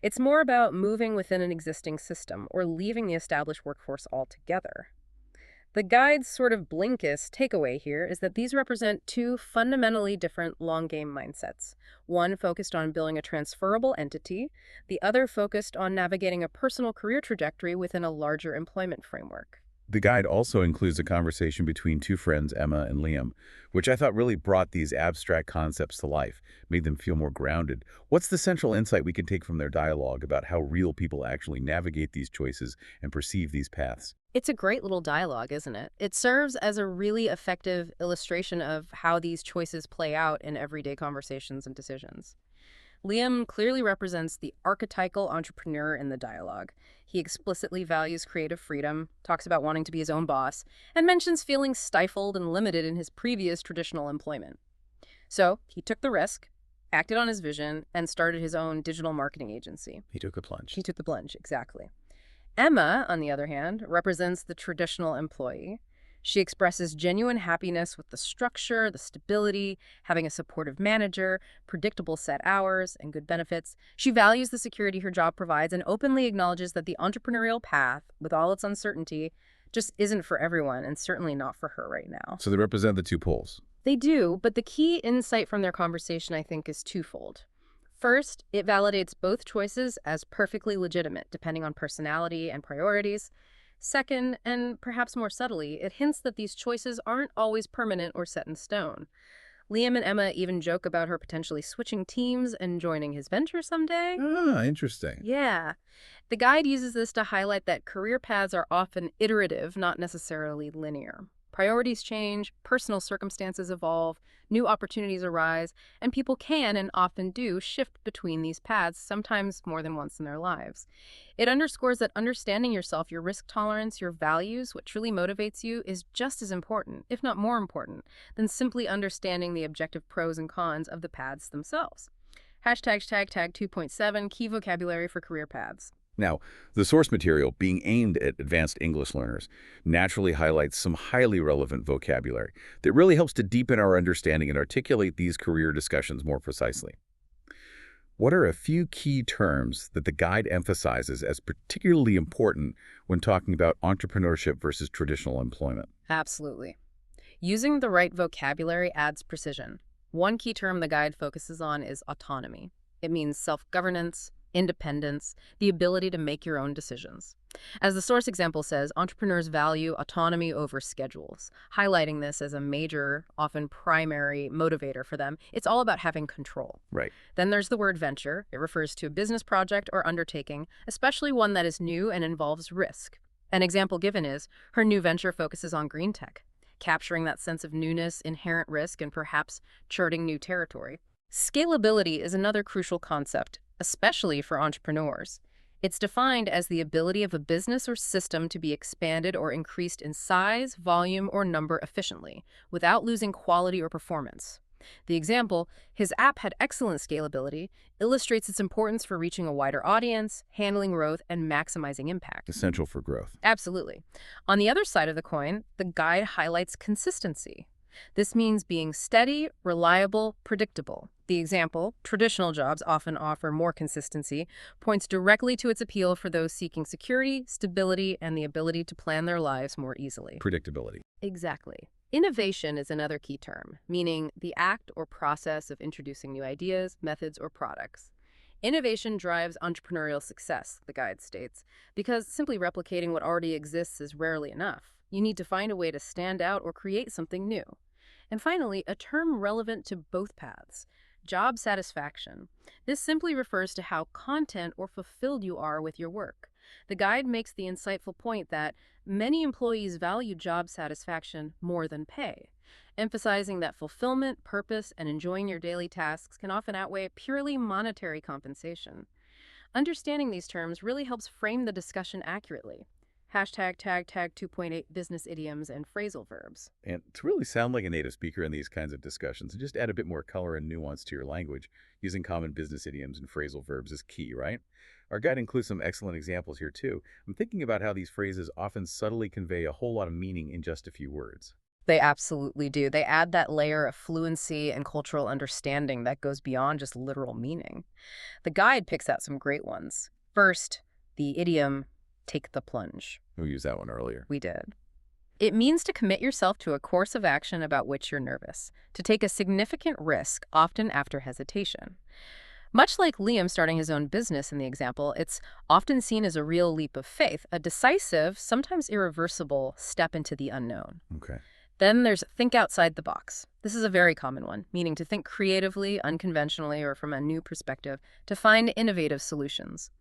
It's more about moving within an existing system or leaving the established workforce altogether. The guide's sort of blinkest takeaway here is that these represent two fundamentally different long-game mindsets. One focused on building a transferable entity, the other focused on navigating a personal career trajectory within a larger employment framework. The guide also includes a conversation between two friends, Emma and Liam, which I thought really brought these abstract concepts to life, made them feel more grounded. What's the central insight we can take from their dialogue about how real people actually navigate these choices and perceive these paths? It's a great little dialogue, isn't it? It serves as a really effective illustration of how these choices play out in everyday conversations and decisions. Liam clearly represents the archetypal entrepreneur in the dialogue. He explicitly values creative freedom, talks about wanting to be his own boss, and mentions feeling stifled and limited in his previous traditional employment. So he took the risk, acted on his vision, and started his own digital marketing agency. He took a plunge. He took the plunge, exactly. Emma, on the other hand, represents the traditional employee. She expresses genuine happiness with the structure, the stability, having a supportive manager, predictable set hours, and good benefits. She values the security her job provides and openly acknowledges that the entrepreneurial path, with all its uncertainty, just isn't for everyone, and certainly not for her right now. So they represent the two poles. They do, but the key insight from their conversation, I think, is twofold. First, it validates both choices as perfectly legitimate, depending on personality and priorities. Second, and perhaps more subtly, it hints that these choices aren't always permanent or set in stone. Liam and Emma even joke about her potentially switching teams and joining his venture someday. Ah, interesting. Yeah. The guide uses this to highlight that career paths are often iterative, not necessarily linear. Priorities change, personal circumstances evolve, new opportunities arise, and people can and often do shift between these paths, sometimes more than once in their lives. It underscores that understanding yourself, your risk tolerance, your values, what truly motivates you, is just as important, if not more important, than simply understanding the objective pros and cons of the paths themselves. #tag 2.7 key vocabulary for career paths. Now, the source material, being aimed at advanced English learners, naturally highlights some highly relevant vocabulary that really helps to deepen our understanding and articulate these career discussions more precisely. What are a few key terms that the guide emphasizes as particularly important when talking about entrepreneurship versus traditional employment? Absolutely. Using the right vocabulary adds precision. One key term the guide focuses on is autonomy. It means self-governance, independence, the ability to make your own decisions. As the source example says, entrepreneurs value autonomy over schedules, highlighting this as a major, often primary motivator for them. It's all about having control. Right. Then there's the word venture. It refers to a business project or undertaking, especially one that is new and involves risk. An example given is her new venture focuses on green tech, capturing that sense of newness, inherent risk, and perhaps charting new territory. Scalability is another crucial concept, especially for entrepreneurs. It's defined as the ability of a business or system to be expanded or increased in size, volume, or number efficiently, without losing quality or performance. The example, his app had excellent scalability, illustrates its importance for reaching a wider audience, handling growth, and maximizing impact. Essential for growth. Absolutely. On the other side of the coin, the guide highlights consistency. This means being steady, reliable, predictable. The example, traditional jobs often offer more consistency, points directly to its appeal for those seeking security, stability, and the ability to plan their lives more easily. Predictability. Exactly. Innovation is another key term, meaning the act or process of introducing new ideas, methods, or products. Innovation drives entrepreneurial success, the guide states, because simply replicating what already exists is rarely enough. You need to find a way to stand out or create something new. And finally, a term relevant to both paths, job satisfaction. This simply refers to how content or fulfilled you are with your work. The guide makes the insightful point that many employees value job satisfaction more than pay, emphasizing that fulfillment, purpose, and enjoying your daily tasks can often outweigh purely monetary compensation. Understanding these terms really helps frame the discussion accurately. #tag 2.8 business idioms and phrasal verbs. And to really sound like a native speaker in these kinds of discussions and just add a bit more color and nuance to your language, using common business idioms and phrasal verbs is key, right? Our guide includes some excellent examples here, too. I'm thinking about how these phrases often subtly convey a whole lot of meaning in just a few words. They absolutely do. They add that layer of fluency and cultural understanding that goes beyond just literal meaning. The guide picks out some great ones. First, the idiom, take the plunge. We used that one earlier. We did. It means to commit yourself to a course of action about which you're nervous, to take a significant risk, often after hesitation. Much like Liam starting his own business in the example, it's often seen as a real leap of faith, a decisive, sometimes irreversible step into the unknown. Okay. Then there's think outside the box. This is a very common one, meaning to think creatively, unconventionally, or from a new perspective to find innovative solutions.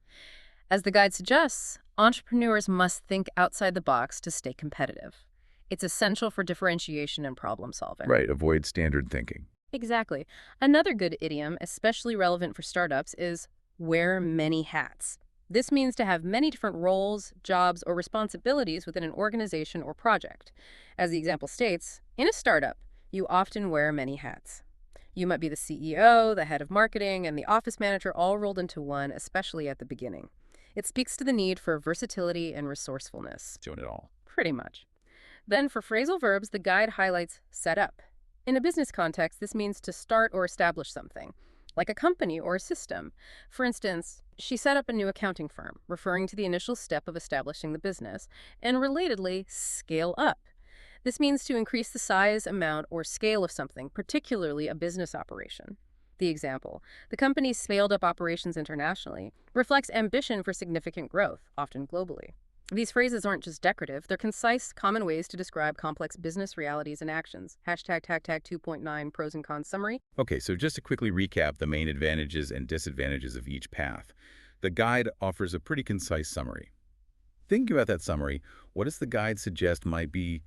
As the guide suggests, entrepreneurs must think outside the box to stay competitive. It's essential for differentiation and problem solving. Right, avoid standard thinking. Exactly. Another good idiom, especially relevant for startups, is wear many hats. This means to have many different roles, jobs, or responsibilities within an organization or project. As the example states, in a startup, you often wear many hats. You might be the CEO, the head of marketing, and the office manager all rolled into one, especially at the beginning. It speaks to the need for versatility and resourcefulness. Doing it all. Pretty much. Then for phrasal verbs, the guide highlights set up. In a business context, this means to start or establish something, like a company or a system. For instance, she set up a new accounting firm, referring to the initial step of establishing the business, and relatedly, scale up. This means to increase the size, amount, or scale of something, particularly a business operation. The example, the company scaled up operations internationally, reflects ambition for significant growth, often globally. These phrases aren't just decorative, they're concise, common ways to describe complex business realities and actions. Hashtag tag 2.9 pros and cons summary. Okay, so just to quickly recap the main advantages and disadvantages of each path, the guide offers a pretty concise summary. Thinking about that summary, what does the guide suggest might be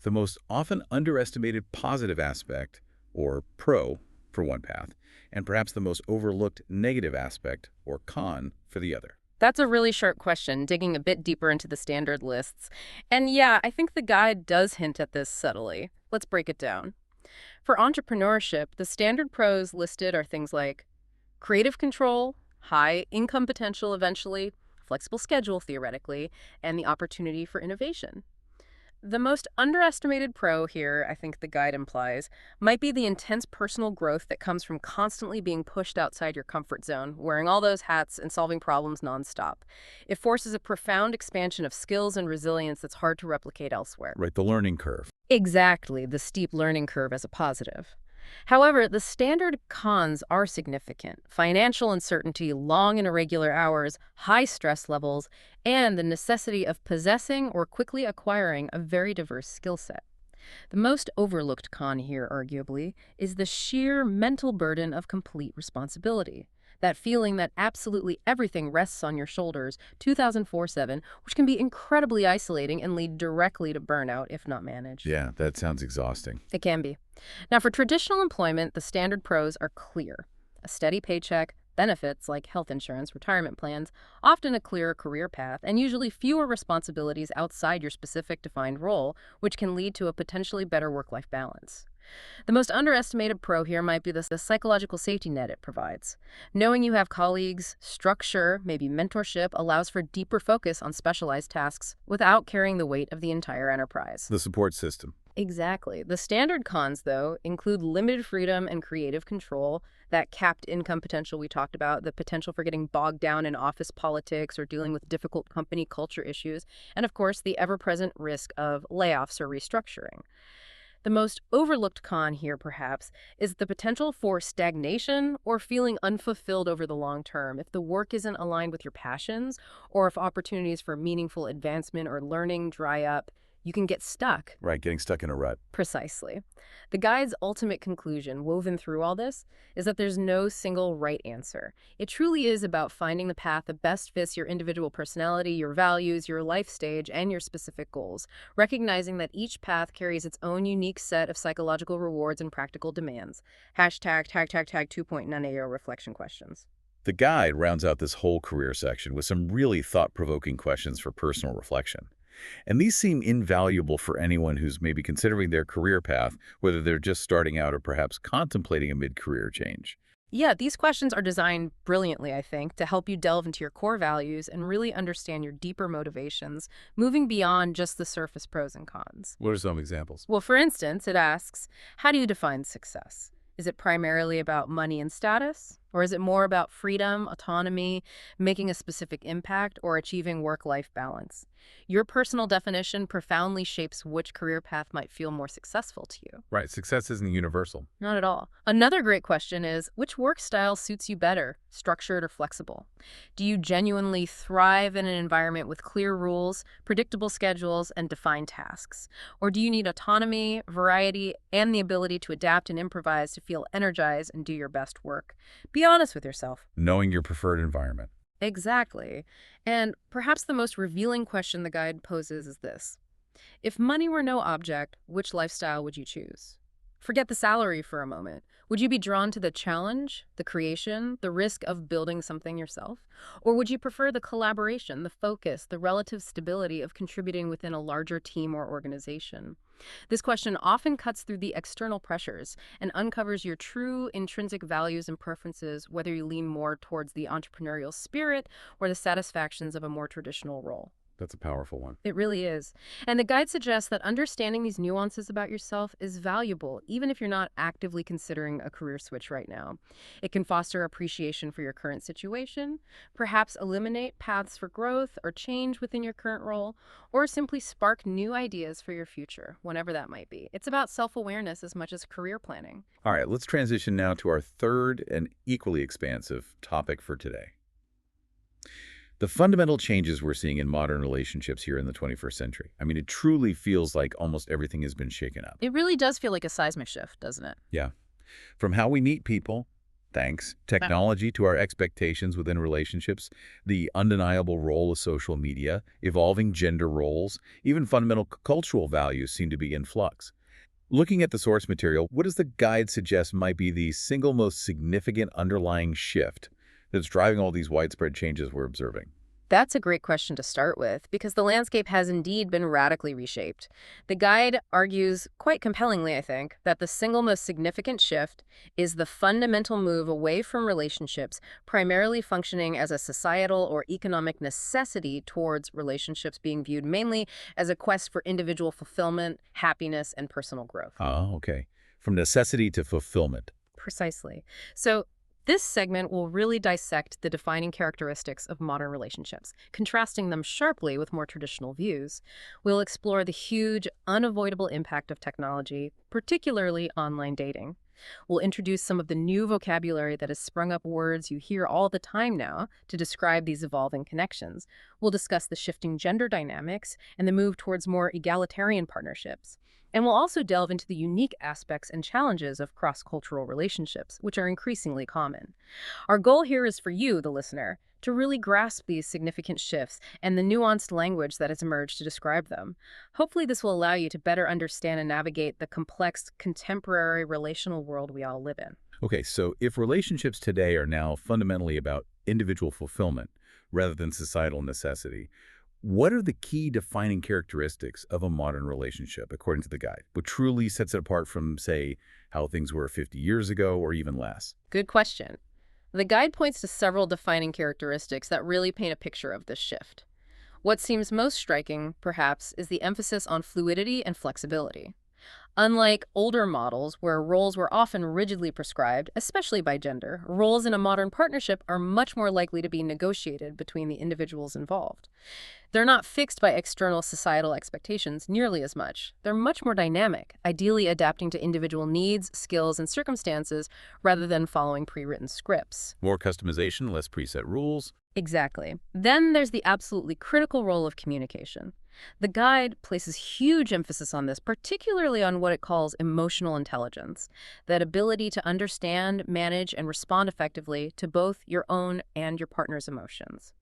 the most often underestimated positive aspect, or pro, for one path, and perhaps the most overlooked negative aspect, or con, for the other? That's a really sharp question, digging a bit deeper into the standard lists. And yeah, I think the guide does hint at this subtly. Let's break it down. For entrepreneurship, the standard pros listed are things like creative control, high income potential eventually, flexible schedule theoretically, and the opportunity for innovation. The most underestimated pro here, I think the guide implies, might be the intense personal growth that comes from constantly being pushed outside your comfort zone, wearing all those hats and solving problems nonstop. It forces a profound expansion of skills and resilience that's hard to replicate elsewhere. Right, the learning curve. Exactly, the steep learning curve as a positive. However, the standard cons are significant. Financial uncertainty, long and irregular hours, high stress levels, and the necessity of possessing or quickly acquiring a very diverse skill set. The most overlooked con here, arguably, is the sheer mental burden of complete responsibility. That feeling that absolutely everything rests on your shoulders 2004/7, which can be incredibly isolating and lead directly to burnout if not managed. Yeah, that sounds exhausting. It can be. Now, for traditional employment, the standard pros are clear. A steady paycheck, benefits like health insurance, retirement plans, often a clearer career path, and usually fewer responsibilities outside your specific defined role, which can lead to a potentially better work-life balance. The most underestimated pro here might be the psychological safety net it provides. Knowing you have colleagues, structure, maybe mentorship, allows for deeper focus on specialized tasks without carrying the weight of the entire enterprise. The support system. Exactly. The standard cons, though, include limited freedom and creative control, that capped income potential we talked about, the potential for getting bogged down in office politics or dealing with difficult company culture issues, and of course, the ever-present risk of layoffs or restructuring. The most overlooked con here, perhaps, is the potential for stagnation or feeling unfulfilled over the long term if the work isn't aligned with your passions, or if opportunities for meaningful advancement or learning dry up. You can get stuck. Right, getting stuck in a rut. Precisely. The guide's ultimate conclusion, woven through all this, is that there's no single right answer. It truly is about finding the path that best fits your individual personality, your values, your life stage, and your specific goals, recognizing that each path carries its own unique set of psychological rewards and practical demands. Hashtag tag 2.9 AO reflection questions. The guide rounds out this whole career section with some really thought-provoking questions for personal reflection. And these seem invaluable for anyone who's maybe considering their career path, whether they're just starting out or perhaps contemplating a mid-career change. Yeah, these questions are designed brilliantly, I think, to help you delve into your core values and really understand your deeper motivations, moving beyond just the surface pros and cons. What are some examples? Well, for instance, it asks, how do you define success? Is it primarily about money and status? Or is it more about freedom, autonomy, making a specific impact, or achieving work-life balance? Your personal definition profoundly shapes which career path might feel more successful to you. Right, success isn't universal. Not at all. Another great question is, which work style suits you better, structured or flexible? Do you genuinely thrive in an environment with clear rules, predictable schedules, and defined tasks? Or do you need autonomy, variety, and the ability to adapt and improvise to feel energized and do your best work? Be honest with yourself. Knowing your preferred environment. Exactly. And perhaps the most revealing question the guide poses is this. If money were no object, which lifestyle would you choose? Forget the salary for a moment. Would you be drawn to the challenge, the creation, the risk of building something yourself? Or would you prefer the collaboration, the focus, the relative stability of contributing within a larger team or organization? This question often cuts through the external pressures and uncovers your true intrinsic values and preferences, whether you lean more towards the entrepreneurial spirit or the satisfactions of a more traditional role. That's a powerful one. It really is. And the guide suggests that understanding these nuances about yourself is valuable, even if you're not actively considering a career switch right now. It can foster appreciation for your current situation, perhaps eliminate paths for growth or change within your current role, or simply spark new ideas for your future, whenever that might be. It's about self-awareness as much as career planning. All right, let's transition now to our third and equally expansive topic for today. The fundamental changes we're seeing in modern relationships here in the 21st century. I mean, it truly feels like almost everything has been shaken up. It really does feel like a seismic shift, doesn't it? Yeah. From how we meet people, thanks, technology, to our expectations within relationships, the undeniable role of social media, evolving gender roles, even fundamental cultural values seem to be in flux. Looking at the source material, what does the guide suggest might be the single most significant underlying shift that's driving all these widespread changes we're observing? That's a great question to start with, because the landscape has indeed been radically reshaped. The guide argues, quite compellingly, I think, that the single most significant shift is the fundamental move away from relationships primarily functioning as a societal or economic necessity towards relationships being viewed mainly as a quest for individual fulfillment, happiness, and personal growth. Oh, okay. From necessity to fulfillment. Precisely. So, this segment will really dissect the defining characteristics of modern relationships, contrasting them sharply with more traditional views. We'll explore the huge, unavoidable impact of technology, particularly online dating. We'll introduce some of the new vocabulary that has sprung up, words you hear all the time now to describe these evolving connections. We'll discuss the shifting gender dynamics and the move towards more egalitarian partnerships. And we'll also delve into the unique aspects and challenges of cross-cultural relationships, which are increasingly common. Our goal here is for you, the listener, to really grasp these significant shifts and the nuanced language that has emerged to describe them. Hopefully, this will allow you to better understand and navigate the complex, contemporary relational world we all live in. Okay, so if relationships today are now fundamentally about individual fulfillment rather than societal necessity, what are the key defining characteristics of a modern relationship, according to the guide? What truly sets it apart from, say, how things were 50 years ago or even less? Good question. The guide points to several defining characteristics that really paint a picture of this shift. What seems most striking, perhaps, is the emphasis on fluidity and flexibility. Unlike older models where roles were often rigidly prescribed, especially by gender, roles in a modern partnership are much more likely to be negotiated between the individuals involved. They're not fixed by external societal expectations nearly as much. They're much more dynamic, ideally adapting to individual needs, skills, and circumstances rather than following pre-written scripts. More customization, less preset rules. Exactly. Then there's the absolutely critical role of communication. The guide places huge emphasis on this, particularly on what it calls emotional intelligence, that ability to understand, manage, and respond effectively to both your own and your partner's emotions.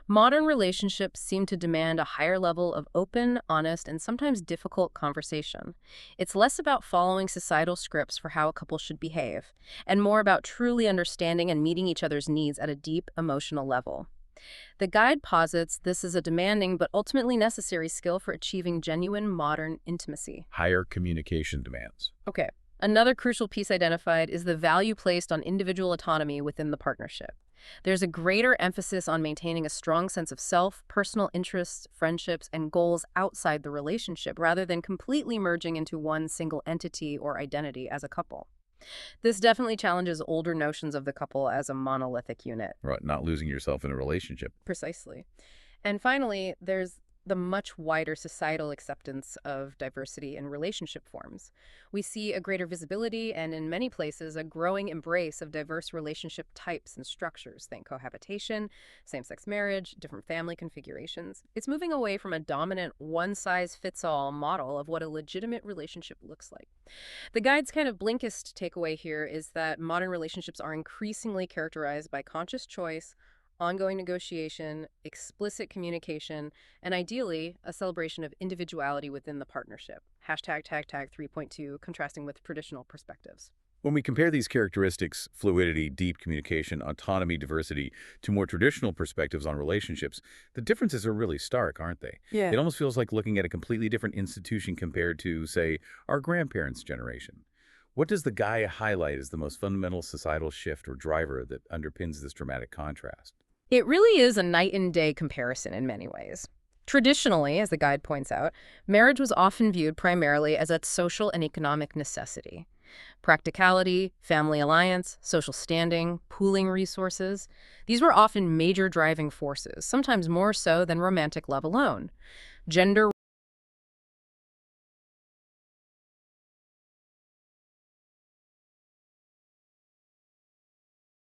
Modern relationships seem to demand a higher level of open, honest, and sometimes difficult conversation. It's less about following societal scripts for how a couple should behave, and more about truly understanding and meeting each other's needs at a deep emotional level. The guide posits this is a demanding but ultimately necessary skill for achieving genuine modern intimacy. Higher communication demands. Okay. Another crucial piece identified is the value placed on individual autonomy within the partnership. There's a greater emphasis on maintaining a strong sense of self, personal interests, friendships, and goals outside the relationship rather than completely merging into one single entity or identity as a couple. This definitely challenges older notions of the couple as a monolithic unit. Right, not losing yourself in a relationship. Precisely. And finally, there's the much wider societal acceptance of diversity in relationship forms. We see a greater visibility and, in many places, a growing embrace of diverse relationship types and structures. Think cohabitation, same-sex marriage, different family configurations. It's moving away from a dominant one-size-fits-all model of what a legitimate relationship looks like. The guide's kind of blinkest takeaway here is that modern relationships are increasingly characterized by conscious choice, ongoing negotiation, explicit communication, and ideally, a celebration of individuality within the partnership. Hashtag tag tag 3.2, contrasting with traditional perspectives. When we compare these characteristics, fluidity, deep communication, autonomy, diversity, to more traditional perspectives on relationships, the differences are really stark, aren't they? Yeah. It almost feels like looking at a completely different institution compared to, say, our grandparents' generation. What does the guide highlight as the most fundamental societal shift or driver that underpins this dramatic contrast? It really is a night and day comparison in many ways. Traditionally, as the guide points out, marriage was often viewed primarily as a social and economic necessity. Practicality, family alliance, social standing, pooling resources, these were often major driving forces, sometimes more so than romantic love alone. Gender